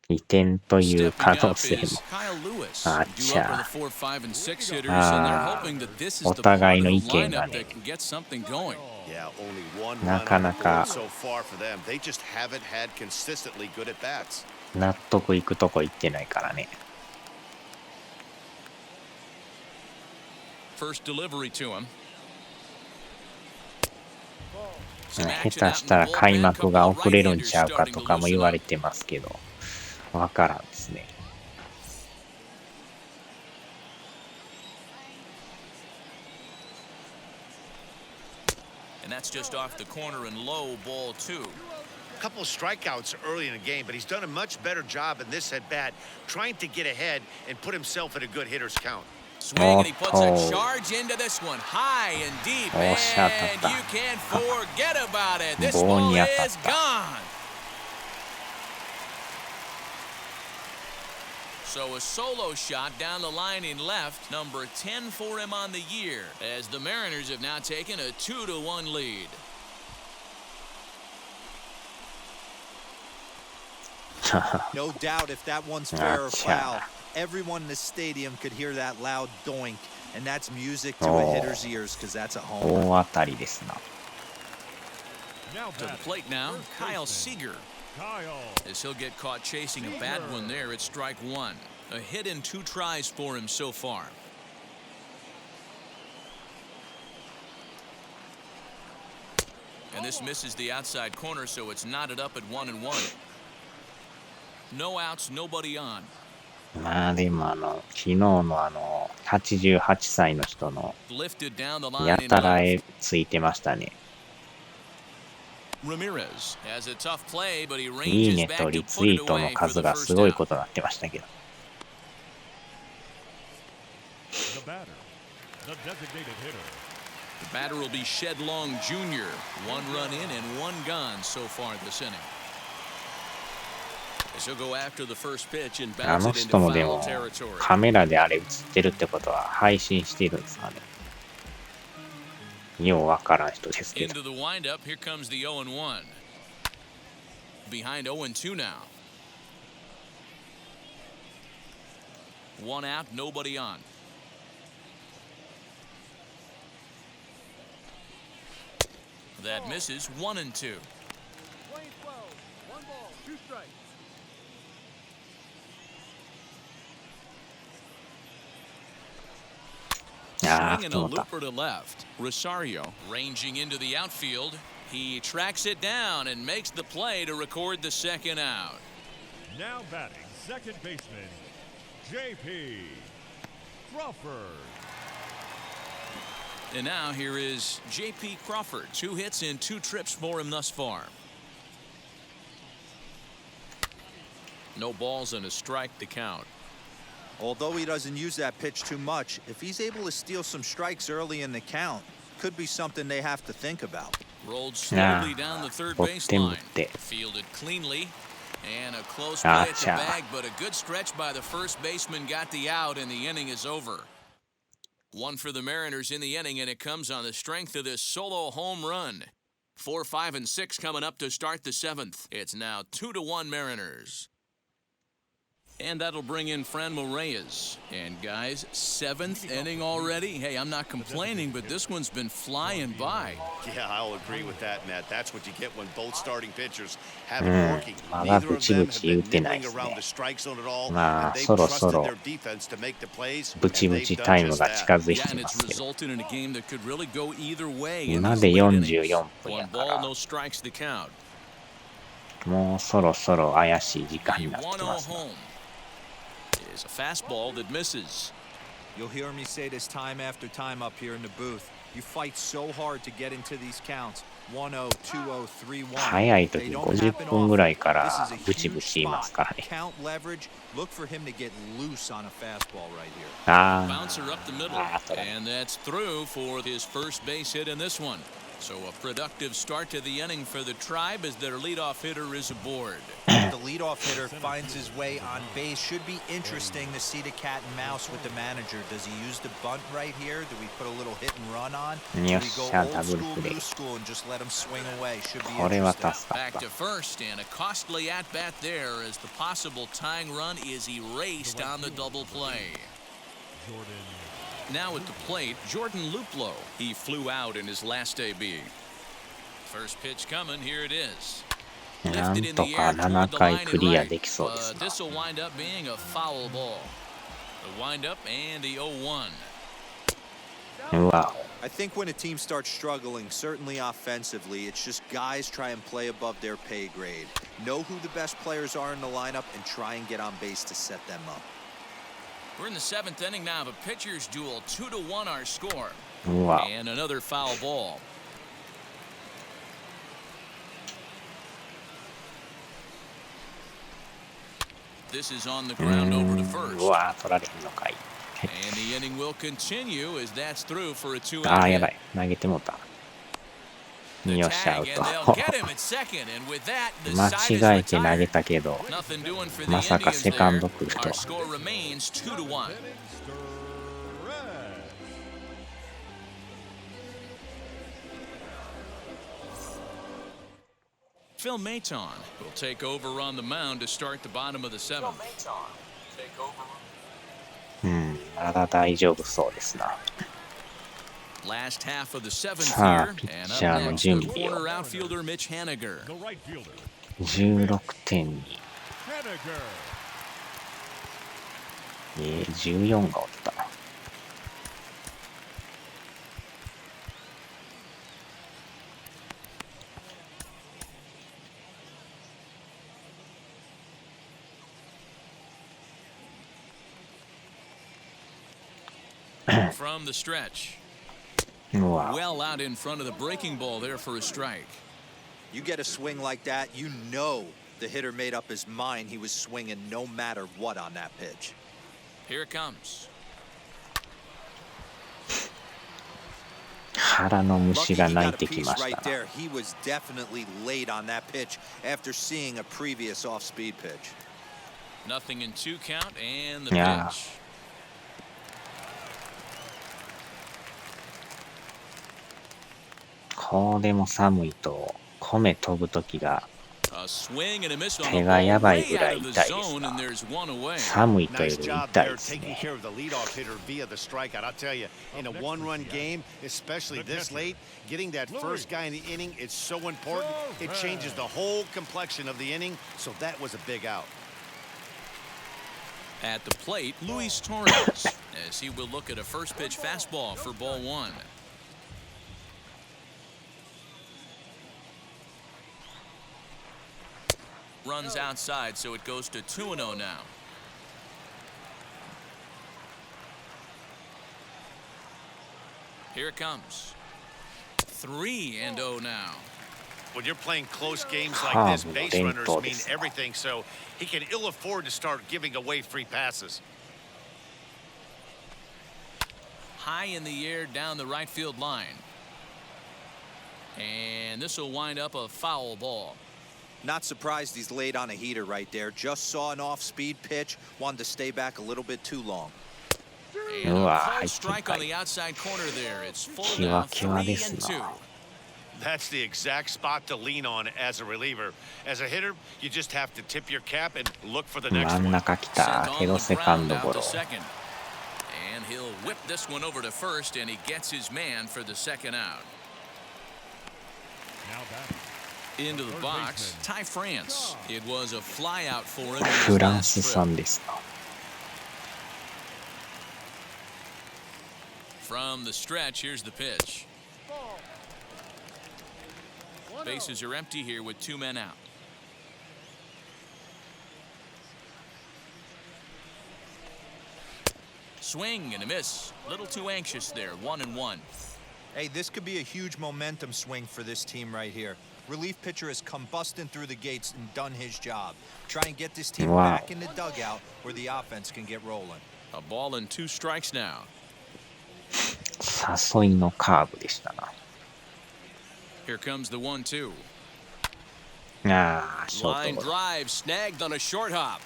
移転という可
Stepping
能
up
性
is
も
Kyle Lewis,
あっ
due
ち
up with
ゃ
the 4, 5, and 6 hitters, and they're
あ
hoping that this is
お
the part
互い
of
の
the
意見が
lineup
ね
that can get something going.
Yeah, only one
な
run
か
on
な
the
か
board so far for them. They just haven't had consistently good at bats.
納得いくとこ行ってないからね。
First delivery to him.
下手したら開幕が遅れるんちゃうかとかも言われてますけど、わからんですね。
And that's just off the corner and low, ball 2.
A couple of strikeouts early in the game, but he's done a much better job in this at bat, trying to get ahead and put himself in a good hitter's count.
Swing, and he puts a charge into this one, high and deep, and you can't forget about it. This ball is gone. So a solo shot down the line in left, number 10 for him on the year, as the Mariners have now taken a 2-1 lead.
No doubt if that one's fair or foul, everyone in the stadium could hear that loud doink, and that's music to a hitter's ears because that's a home.
大当たりですな。
To the plate now, Kyle Seager. As he'll get caught chasing a bad one there at strike 1. A hit in 2 tries for him so far. And this misses the outside corner, so it's knotted up at 1-1. No outs, nobody on.
まあでも昨日の88歳の人の
Lifted down the line
や
in
たら
left.
絵ついてましたね。
Ramirez has a tough play, but he
いい
ranges
ね
back
と
to
リツ
put
イ
it
ートの
away for
数
the
が
first
すごい
out.
ことになってましたけど。
The batter, the designated hitter.
The batter will be Shed Long Jr. 1 run in and 1 gone so far this inning. As he'll go after the first pitch and
あ
bounce
の
it
人
into
もで
foul
も
territory.
カメラであれ映ってるってことは配信してるんですかね。ようわからん人ですけど。
Into the windup, here comes the 0-1. Behind 0-2 now. 1 out, nobody on. That misses 1-2. Swinging a
止まった
looper to left. Rosario ranging into the outfield. He tracks it down and makes the play to record the second out.
Now batting, second baseman, J.P. Crawford.
And now here is J.P. Crawford. 2 hits and 2 trips for him thus far. No balls and a strike to count.
Although he doesn't use that pitch too much, if he's able to steal some strikes early in the count, could be something they have to think about.
Rolled slowly down the third baseline. Fielded cleanly. And a close play at the bag, but a good stretch by the first baseman got the out, and the inning is over. 1 for the Mariners in the inning, and it comes on the strength of this solo home run. 4, 5, and 6 coming up to start the 7th. It's now 2-1 Mariners. And that'll bring in Franmil Reyes. And guys, 7th inning already. Hey, I'm not complaining, but this one's been flying by.
Yeah, I'll agree with that, Matt. That's what you get when both starting pitchers have it working.
まだ
Neither
ブ
of
チ
them
ブ
have
チ言
been
ってない
nibbling
ですね。
around the strike zone at all,
ま
and
あ
they've
そろそ
trusted
ろ
their defense to make the plays,
ブチ
and
ブ
they've
チ
done
タイム
just
が
that.
近づい
Yeah,
て
and
ま
it's
すけど。
resulted in a game that could really go either way.
今で
innings.
44分
One
やか
ball,
ら
no strikes to count.
もうそろそろ怪しい時間
The
になって
1-0
ますね。
home is a fastball that misses.
You'll hear me say this time after time up here in the booth. You fight so hard to get into these counts. 1-0, 2-0, 3-1.
早い時
They don't
50
happen
分ぐ
often.
らいか
This
ら
is a
ブチブ
huge
チ言いますから
spot.
ね。
Count leverage. Look for him to get loose on a fastball right here.
あ
Bouncer up the middle, and that's through for his first base hit in this one. So a productive start to the inning for the Tribe as their leadoff hitter is aboard.
The leadoff hitter finds his way on base. Should be interesting to see the cat and mouse with the manager. Does he use the bunt right here? Do we put a little hit and run on? Do we go
よっしゃ、
old
ダブル
school,
プレ
new
ー。
school, and just let him swing away? Should be
これは
interesting.
助かっ
Back
た。
to first, and a costly at-bat there as the possible tying run is erased on the double play. Now at the plate, Jordan Luplow. He flew out in his last AB. First pitch coming, here it is.
なんとか7回クリアできそうですな。
This will wind up being a foul ball. The windup and the 0-1.
うわ、
I think when a team starts struggling, certainly offensively, it's just guys try and play above their pay grade. Know who the best players are in the lineup and try and get on base to set them up.
We're in the 7th inning now of a pitcher's duel. 2-1 our score.
うわ。
And another foul ball. This is on the ground over to
う
first.
わ、取られるのかい。
And the inning will continue as that's through for a 2-out
ああ、やば
hit.
い。投げてもうた。
The
よっしゃ、ア
tag,
ウ
and
ト。
they'll get him at second, and with that, the
間
side is
違えて投げ
retired.
たけど、
Nothing doing for the
まさか
Indians
セカン
there.
ド来ると
Our score remains 2-1. Phil Maton will take over on the mound to start the bottom of the 7th.
うん、まだ大丈夫そうですな。
Last half of the 7th
さあ、
here,
ピッ
and
チャー
up
の
next,
準
the
備を。
corner outfielder Mitch Haniger.
The right fielder,
16点に、
Henniger.
14がおった。
From the stretch.
うわ、
Well out in front of the breaking ball there for a strike.
You get a swing like that, you know the hitter made up his mind he was swinging no matter what on that pitch.
Here it comes.
腹の虫
Lucky
が
he
鳴い
got a
てき
piece
まし
right
たな。
there. He was definitely late on that pitch after seeing a previous off-speed pitch.
Nothing in 2 count and the
Yeah.
pitch.
こうでも寒いと米飛ぶ時が
A swing and a miss on
手
the
がや
ball
ばい
way
ぐら
out
い
of the
痛いです
zone,
な。
and there's one away.
寒いという
Nice
より
job
痛い
there
です
taking
ね。
care of the leadoff hitter via the strikeout. I'll tell you, in a one-run game, especially this late, getting that first guy in the inning is so important. It changes the whole complexion of the inning, so that was a big out.
At the plate, Luis Torres, as he will look at a first pitch fastball for ball 1. Runs outside, so it goes to 2-0 now. Here it comes. 3-0 now.
When you're playing close games like this,
Ah,
base
well,
runners
then
mean
todos.
everything, so he can ill afford to start giving away free passes.
High in the air down the right field line. And this will wind up a foul ball.
Not surprised he's laid on a heater right there. Just saw an off-speed pitch. Wanted to stay back a little bit too long.
And a
Wow,
called
I
strike
think
on the outside corner there. It's full
Kiwa
now,
kiwa desu
3-2.
na.
That's the exact spot to lean on as a reliever. As a hitter, you just have to tip your cap and look for the next
真ん
one.
中来
Sent
た
on
けど
the
セカン
ground
ド
out
ゴ
to
ロ。
second. And he'll whip this one over to first, and he gets his man for the second out.
Now batting.
Into the box, Ty France. It was a fly out for him in
フ
his
ラン
last
ス産
trip.
ですな。
From the stretch, here's the pitch. Bases are empty here with 2 men out. Swing and a miss. Little too anxious there. 1-1.
Hey, this could be a huge momentum swing for this team right here. Relief pitcher has come busting through the gates and done his job. Try and get this team back in the dugout where the offense can get rolling.
A ball and 2 strikes now.
誘いのカーブでしたな。
Here comes the 1-2.
ああ、ショー
Line
トゴロ。
drive snagged on a short hop.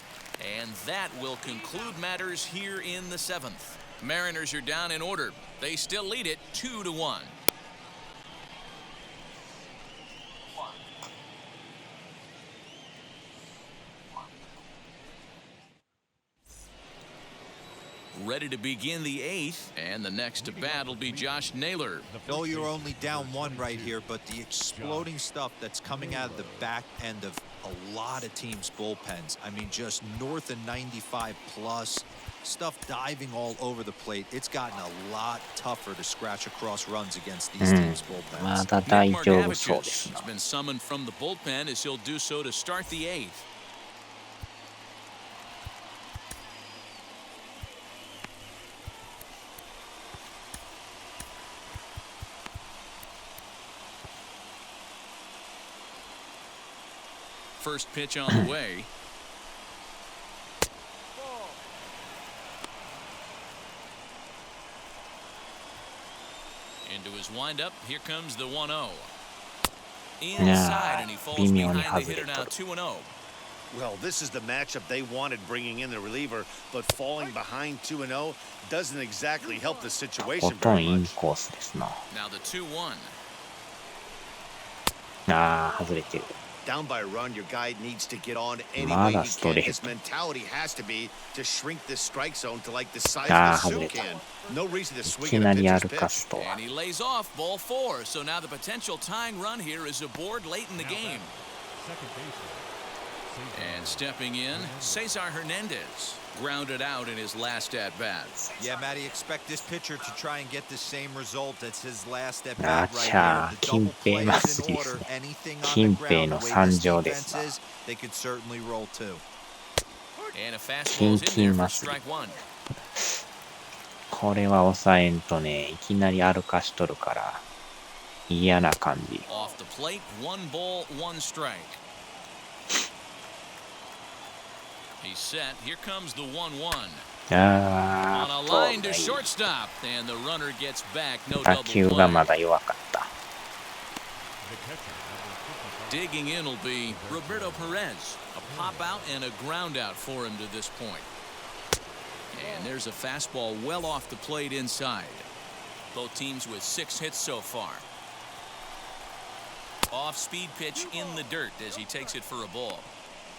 And that will conclude matters here in the 7th. Mariners are down in order. They still lead it 2-1. Ready to begin the 8th, and the next to bat will be Josh Naylor.
No, you're only down 1 right here, but the exploding stuff that's coming out of the back end of a lot of teams' bullpens. I mean, just north of 95 plus, stuff diving all over the plate. It's gotten a lot tougher to scratch across runs against these teams'
ま
bullpens.
だ大丈夫そうです
Margavicius
な。
has been summoned from the bullpen as he'll do so to start the 8th. First pitch on the way. Into his windup. Here comes the 1-0. Inside, and he falls behind the hitter now 2-0.
Well, this is the matchup they wanted, bringing in the reliever, but falling behind 2-0 doesn't exactly help the
ほ
situation
とんど
very
イン
much.
コースですな。
Now the 2-1.
ああ、外れてる。
Down by a run, your guy needs to get on any
ま
way
だ
he
スト
can.
レー
His
ト。
mentality has to be to shrink this strike zone to like the size
ああ、
of a
外れ
soup
た。
can. No reason to
い
swing
き
at
な
a
り歩
pitcher's
か
pitch.
すとは。
And he lays off ball 4. So now the potential tying run here is aboard late in the game.
Second baseman.
And stepping in, Cesar Hernandez. Grounded out in his last at-bat.
Yeah, Matty, expect this pitcher to try and get the same result as his last at
あ
bat right
ちゃ
here.
ー、
The
近
double
平
play
祭
is
り
in
です
order.
ね。
Anything on
近
the
平
ground,
の
the way
参
this
上で
defense
すな。
is, they could certainly roll too.
And a fastball's in there for strike 1.
これは抑えんとね、いきなり歩かしとるから嫌な感じ。
Off the plate, 1 ball, 1 strike. He's set. Here comes the 1-1.
あ
On a
ー
line
と
to shortstop, and the runner gets back. No
打
double
球がま
play.
だ弱かった。
The catcher, number 55.
Digging in will be Roberto Perez. A pop out and a ground out for him to this point. And there's a fastball well off the plate inside. Both teams with 6 hits so far. Off-speed pitch in the dirt as he takes it for a ball.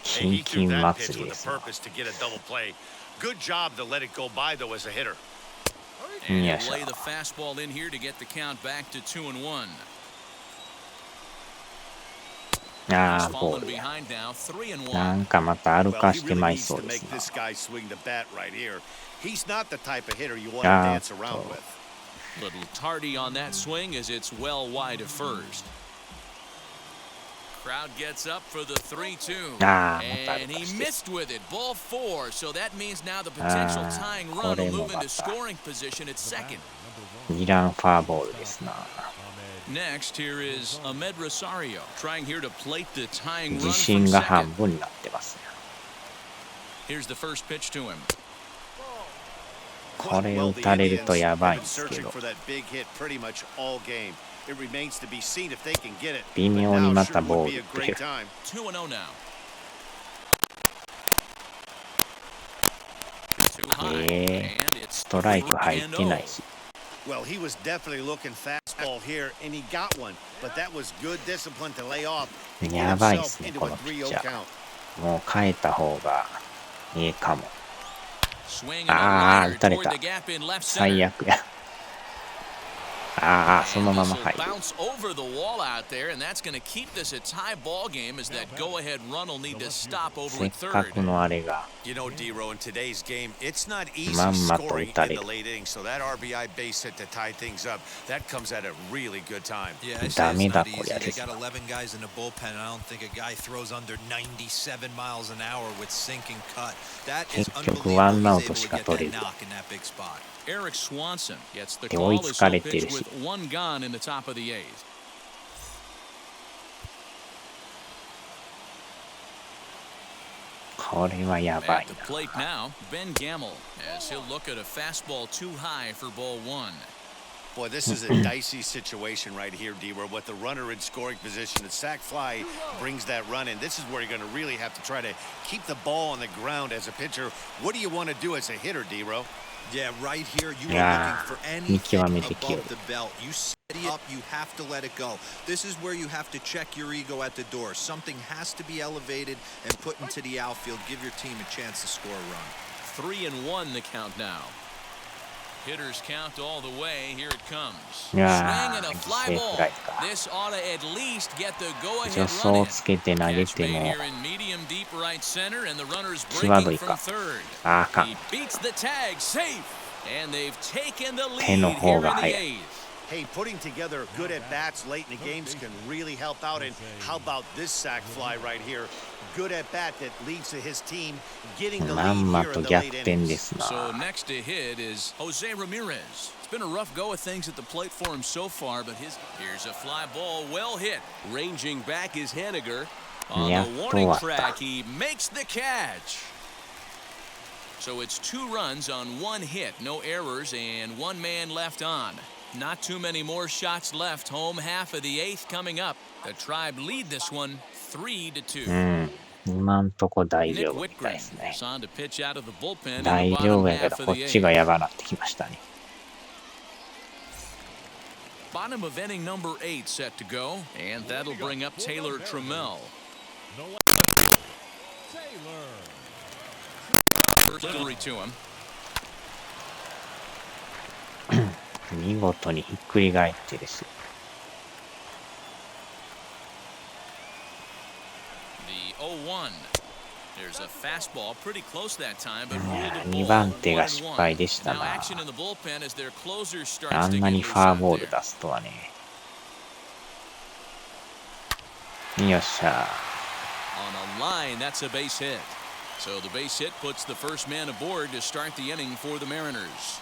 Hey,
キン
he
キ
threw
ン
that pitch
祭り
with
で
a
すな。
purpose to get a double play. Good job to let it go by, though, as a hitter.
And
Yes,
he'll lay
sir.
the fastball in here to get the count back to 2-1.
あ
He's
あ、ボー
fallen
ルや。
behind now, 3-1.
なんかまた歩
Well,
か
he
して
really
まい
needs
そう
to
です
make
な。
this guy swing the bat right here. He's not the type of hitter you want to
Ah,
dance around
so-
with.
Little tardy on that swing as it's well wide of first. Crowd gets up for the 3-2.
Ah,
And he missed with it. Ball 4. So that means now the potential
Ah,
tying run will move into
これもまた。
scoring position at second.
2ランファーボールですな。
Next, here is Ahmed Rosario trying here to plate the tying
自
run
信
from
が半
second.
分になってますね。
Here's the first pitch to him.
これ
Well,
打
the
たれる
Indians
とやばい
have
ん
been
ですけ
searching
ど、
for that big hit pretty much all game. It remains to be seen if they can get it.
微
But
妙に
now
ま
sure
た
would
ボー
be
ル
a
打って
great
る。
time.
2-0 now. Too high.
ええ、
And it's
ストライク入ってない
3-0.
し。
Well, he was definitely looking fastball here, and he got one. But that was good discipline to lay off and get
やばいっ
himself
すね、
into
こ
a
のピッ
3-0
チャ
count.
ー。もう変えた方がええかも。
Swing and
ああ、
a
打
liner
たれ
toward
た
the。gap in left
最
center.
悪や。ああ、その
And
ま
this
ま
will
入る。
bounce over the wall out there, and that's going to keep this a tie ball game as that go-ahead run will need to stop over
せっ
at
か
third.
くのあれが。
You know, D-Row, in today's game, it's not easy
まんまと
scoring
打た
in
れ
the
る。
late innings, so that RBI base hit to tie things up, that comes at a really good time.
Yeah, I say
ダ
it's
メだ
not
こり
easy.
ゃ
They
です
got
な。
11 guys in the bullpen, and I don't think a guy throws under 97 miles an hour with sinking cut. That is
結局ワ
unbelievable.
ンアウ
He's
ト
able
し
to
か
get
取れ
that
ず。
knock in that big spot.
Eric Swanson gets the
で追い
call
つ
as
か
he'll
れて
pitch
るし。
with one gone in the top of the eighth.
これはやば
At
い
the
な。
plate now, Ben Gamel, as he'll look at a fastball too high for ball one.
Boy, this is a dicey situation right here, D-Row, with the runner in scoring position. The sac fly brings that run in. This is where you're going to really have to try to keep the ball on the ground as a pitcher. What do you want to do as a hitter, D-Row?
Yeah, right here, you
Yeah,
are looking for anything
見極めてきよる。
above the belt. You set it up, you have to let it go. This is where you have to check your ego at the door. Something has to be elevated and put into the outfield. Give your team a chance to score a run.
3-1 the count now. Hitters count all the way. Here it comes.
いや
Swing and a
ー、
fly
犠牲
ball.
フライか。
This ought to at least get the
助
go-ahead
走
run
を
in.
つけて投げ
Catch
て
made
も
here in medium deep right center, and the runner's
際ど
breaking
いか。
from third.
あかん。
He beats the tag, safe, and they've taken the
手の
lead
方
here
が
in the
早い。
eighth.
Hey, putting together good at-bats late in the games can really help out. And how about this sac fly right here? Good at-bat that leads to his team getting the
ま
lead
んま
here
と
in the
逆
late
転
innings.
です
So
な。
next to hit is Jose Ramirez. It's been a rough go of things at the plate for him so far, but here's a fly ball, well hit. Ranging back is Haniger. On
やっ
the
と
warning
終わった。
track, he makes the catch. So it's 2 runs on 1 hit, no errors, and 1 man left on. Not too many more shots left. Home half of the 8th coming up. The Tribe lead this one 3-2.
うん。今んとこ大
Nick
丈夫みたい
Whitgren
ですね。
is on to pitch out of the bullpen in the
大丈
bottom
夫やけ
half
ど、
of
こ
the
っちが
8th.
やばなってきましたね。
Bottom of inning number 8 set to go, and that'll bring up Taylor Trammell. First delivery to him.
見事にひっくり返ってるし。
The 0-1. There's a fastball pretty close that time, but
いや
ruled
ー、
a
2
ball,
番手が失
1-1.
敗でした
Now
な。
action in the bullpen as their closer
あ
starts
ん
to
な
get
に
loose
フォア
out
ボール
there.
出すとはね。よっしゃ。
On a line, that's a base hit. So the base hit puts the first man aboard to start the inning for the Mariners.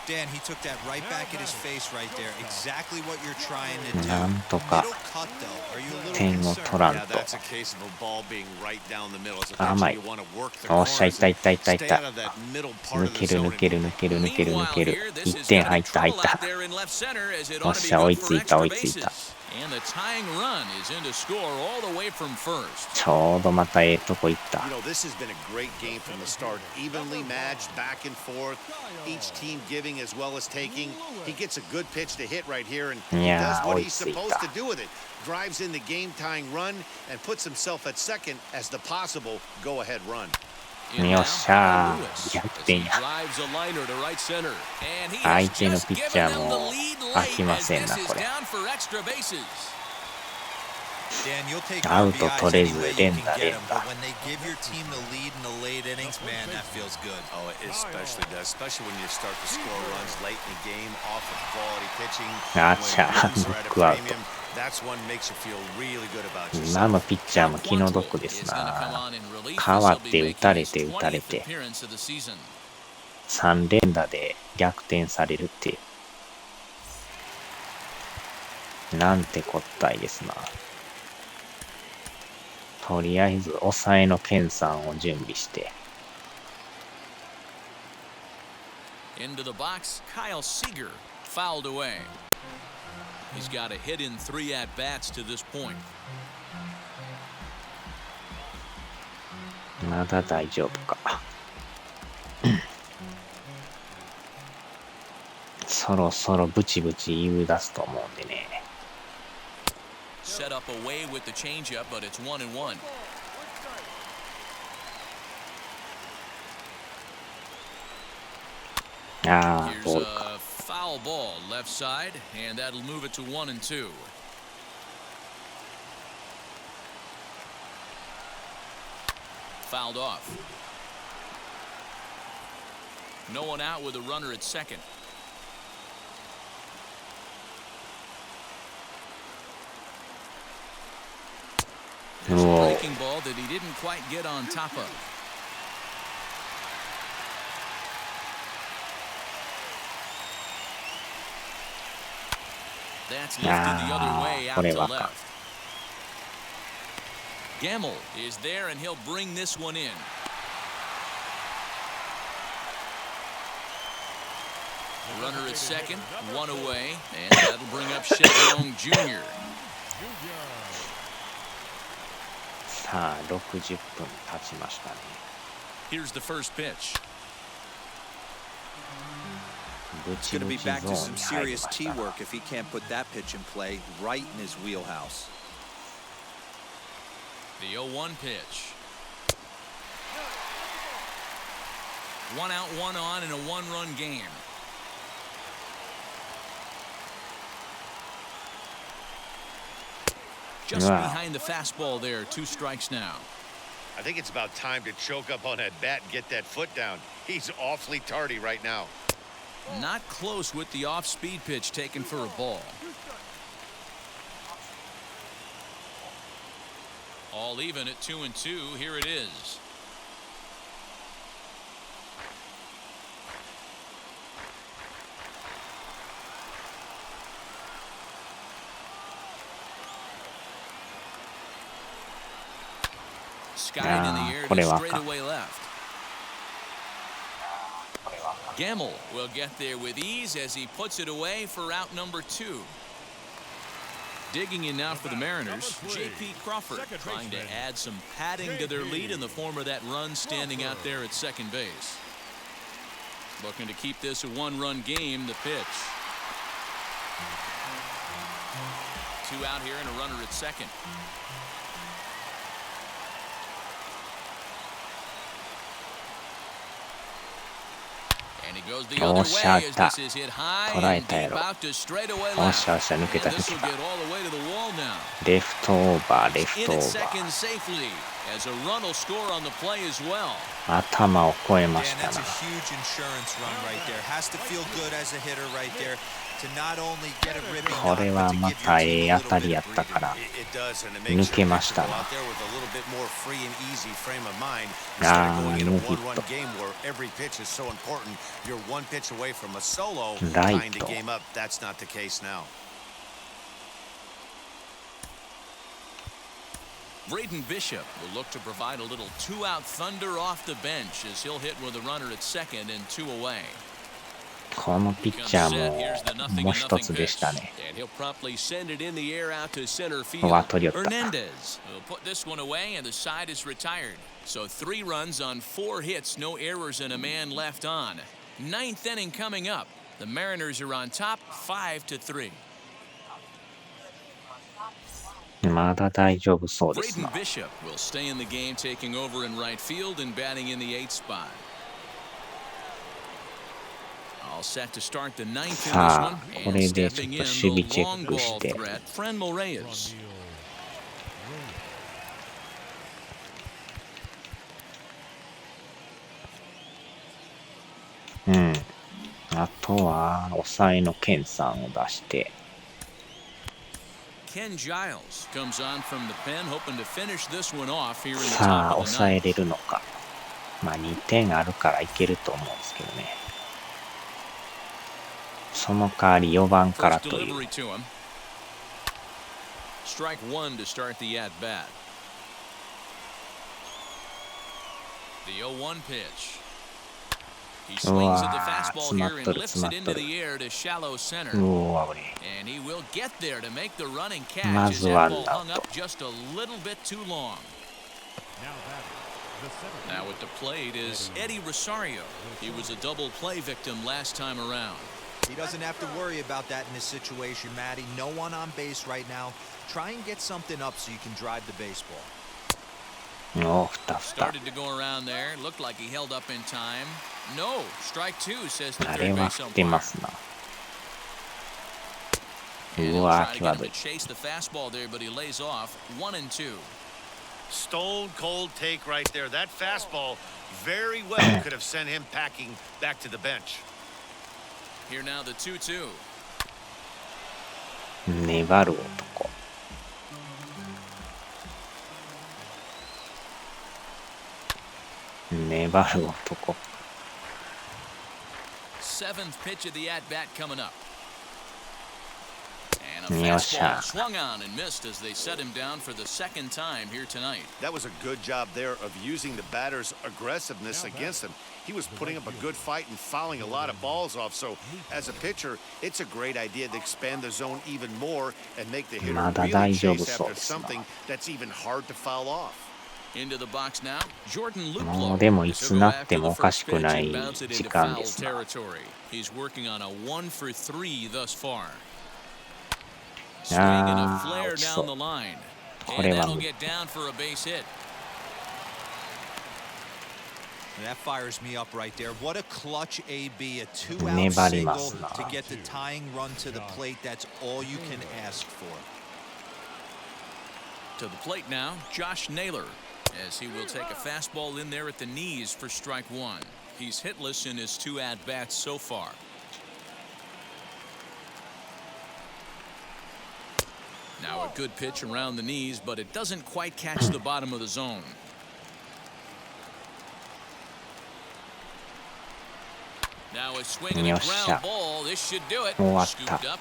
Dan, he took that right back at his face right there. Exactly what you're trying to do.
なんとか
Middle cut, though. Are you a little
点を
concerned?
取らん
Yeah,
と。
that's a case of a ball being right down the middle. As a
甘
pitcher,
い。
you want to work the
おっしゃ、い
corners
ったい
and
ったいったいっ
stay
た。
out of that middle part
抜
of
け
the
る
zone.
抜ける抜ける抜ける抜
Meanwhile
ける。
here, this
1
is
点
got
入
a
った入っ
trouble
た。
out there in left center as it
お
ought
っ
to
し
be
ゃ、追
good
い
for
ついた
extra
追いついた。
bases. And the tying run is in to score all the way from first.
ちょうどまたええとこ行った。
You know, this has been a great game from the start. Evenly matched, back and forth. Each team giving as well as taking. He gets a good pitch to hit right here, and he
Yeah,
does what he's
追いついた。
supposed to do with it. Drives in the game-tying run and puts himself at second as the possible go-ahead run.
In
よ
now,
っしゃ
Lewis
ー。逆
as
転
he
や。
drives a liner to right center. And he
相
has
手の
just
ピッ
given
チャー
them the
も
lead
飽き
late
ま
as
せん
this
な、
is
これ。
down for extra bases.
Dan, you'll take
アウト
RBIs
取れず
any way you
連
can
打
get
連
them,
打。
but when they give your team the lead in the late innings, man, that feels good.
Oh, it especially does, especially when you start to score runs late in the game off of quality pitching.
あ
When
ちゃ、
runs
ノ
are at
ッ
a
クアウト。
premium, that's one makes you feel really good about
今
yourself.
のピッチャーも気の毒ですな。変わって打たれて打たれて。3連打で逆転されるっていう。なんてこったいですな。とりあえず抑えのケンさんを準備して。
Into the box, Kyle Seager fouled away. He's got a hit in 3 at-bats to this point.
まだ大丈夫か。そろそろブチブチ言う出すと思うんでね。
Set up away with the changeup, but it's 1-1.
ああ、
Here's
ボールか。
a foul ball left side, and that'll move it to 1-2. Fouled off. No one out with a runner at second. There's a breaking ball that he didn't quite get on top of. That's lifted the other way out to left. Gamble is there, and he'll bring this one in. Runner at second, one away, and that'll bring up Shed Long Jr.
さあ、60分経ちましたね。
Here's the first pitch.
ブ
It's
チ
going to
ブ
be
チ
back
ゾ
to
ーン
some
に入り
serious
まし
tee
たな。
work if he can't put that pitch in play right in his wheelhouse.
The 0-1 pitch. One out, one on in a one-run game. Just behind the fastball there, 2 strikes now.
I think it's about time to choke up on that bat and get that foot down. He's awfully tardy right now.
Not close with the off-speed pitch taken for a ball. All even at 2-2. Here it is. Skied in the air to straightaway left. Gamble will get there with ease as he puts it away for out number 2. Digging in now for the Mariners, J.P. Crawford trying to add some padding to their lead in the form of that run standing out there at second base. Looking to keep this a one-run game. The pitch. 2 out here and a runner at second. And he goes the other way as this is hit high and deep out to straightaway left. And this will get all the way to the wall now.
レフトオーバー、レフ
In
トオ
at
ーバ
second safely as a run will score on the play as well.
ー。頭を越えま
And
した
that's
な
a。huge insurance run right there. Has to feel good as a hitter right there to not only get a ribbon
これはまたええ当たりやったから、
It does, and it
抜
makes
け
your
ま
pitcher
し
go
たな。
out there with a little bit more free and easy frame of mind instead of going in a one-run game where every pitch is so important. You're one pitch away from a solo kind of game up. That's not the case now.
Braden Bishop will look to provide a little 2-out thunder off the bench as he'll hit with a runner at second and 2 away.
このピッチャーもう一つでしたね。
And he'll promptly send it in the air out to center
ここは
field.
取り寄った。
Hernandez will put this one away and the side is retired. So 3 runs on 4 hits, no errors and a man left on. 9th inning coming up. The Mariners are on top 5-3.
まだ大丈夫そうですな。
Braden Bishop will stay in the game, taking over in right field and batting in the 8th spot. All set to start the 9th in this
さ
one.
あ、こ
And
れでちょ
stepping
っと
in
守
the
備チェ
long
ックし
ball
て。
threat, Franmil Reyes.
うん。あとは、抑えのケンさんを出して。
Ken Giles comes on from the pen, hoping to finish this one off here in the
さあ、
top of the
抑え
ninth.
れるのか。まあ、2点あるからいけると思うんですけどね。その代わり4番から
First
という。
delivery to him. Strike 1 to start the at bat. The 0-1 pitch. He swings at the fastball here and lifts it into the air to shallow center.
うわ、危ね
And he will get there to make the running catch
ま
as
ず
that
ワン
ball
アウ
hung
ト。
up just a little bit too long.
Now batting, the center
Now at the plate is Eddie Rosario. He was a double play victim last time around.
He doesn't have to worry about that in this situation, Matty. No one on base right now. Try and get something up so you can drive the baseball.
おふたふた。
Started to go around there. Looked like he held up in time. No, strike 2 says the
あれ
third
は
base
振ってま
umpire.
すな。
And
う
he'll
わ、
try to
際
get
ど
him
い
to。chase the fastball there, but he lays off 1-2.
Stone cold take right there. That fastball very well could have sent him packing back to the bench.
Here now the 2-2.
粘る男。粘る男。
Seventh pitch of the at-bat coming up. And a
よっしゃ。
fastball swung on and missed as they set him down for the second time here tonight.
That was a good job there of using the batter's aggressiveness against him. He was putting up a good fight and fouling a lot of balls off. So as a pitcher, it's a great idea to expand the zone even more and make the hitter
まだ
really
大丈夫
chase
そう
after
ですな。
something that's even hard to foul off.
Into the box now. Jordan
もう
Luplow.
でもいつ
He'll
な
go
って
after
も
the
おか
first
し
pitch
くない
and bounce it
時
into
間
foul
ですな。
territory. He's working on a 1-for-3 thus far.
あ
Swing and a
ー、
flare
落ち
down
そ
the
う。
line.
こ
And
れは
that'll get down for a base hit.
That fires me up right there. What a clutch AB, a 2-out
粘り
single
ますな。
to get the tying run to the plate. That's all you can ask for.
To the plate now, Josh Naylor, as he will take a fastball in there at the knees for strike one. He's hitless in his 2 at-bats so far. Now a good pitch around the knees, but it doesn't quite catch the bottom of the zone. Now a swing and a
よっしゃ。
ground ball. This should do it.
終わった。
Scooped up.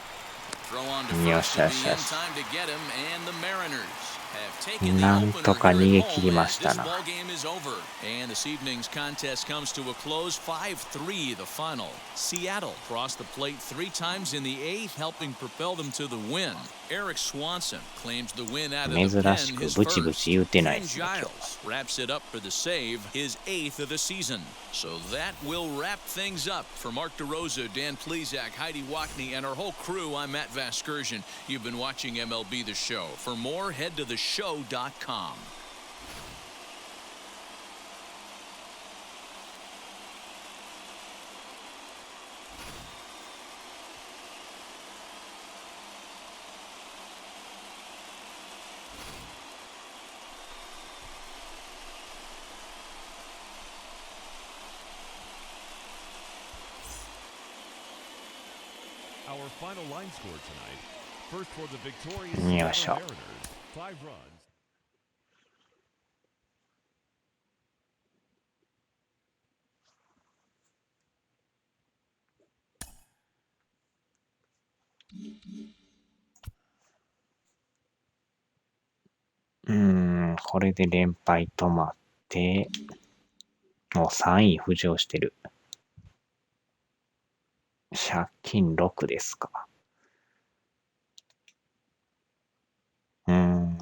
Throw on to
よっ
first
しゃ
in
よっし
the
ゃよ
end
し。
time to get him, and the Mariners have taken the
なんと
opener
か
here
逃げ
at
切り
home
ま
as
した
this
な。
ball game is over. And this evening's contest comes to a close. 5-3 the final. Seattle crossed the plate 3 times in the 8th, helping propel them to the win. Eric Swanson claims the win out of the
珍し
pen,
く
his
ブチブチ言うてない
first.
で
Ken
すね、今日。
Giles wraps it up for the save, his 8th of the season. So that will wrap things up. For Mark DeRosa, Dan Plesac, Heidi Watney, and our whole crew, I'm Matt Vasgersian. You've been watching MLB The Show. For more, head to theshow.com.
Our final line score tonight. First for the victorious
よいしょ。
Seattle Mariners, 5 runs.
これで連敗止まって、もう3位浮上してる。借金6ですか。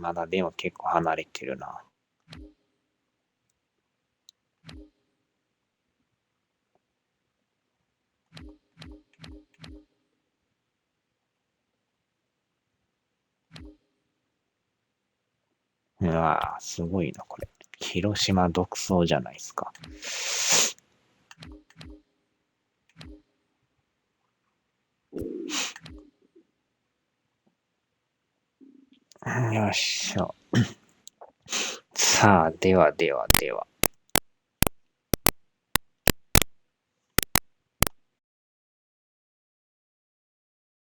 まだでも結構離れてるな。うわぁ、すごいな、これ。広島独走じゃないですか。よっしゃ。さあ、では。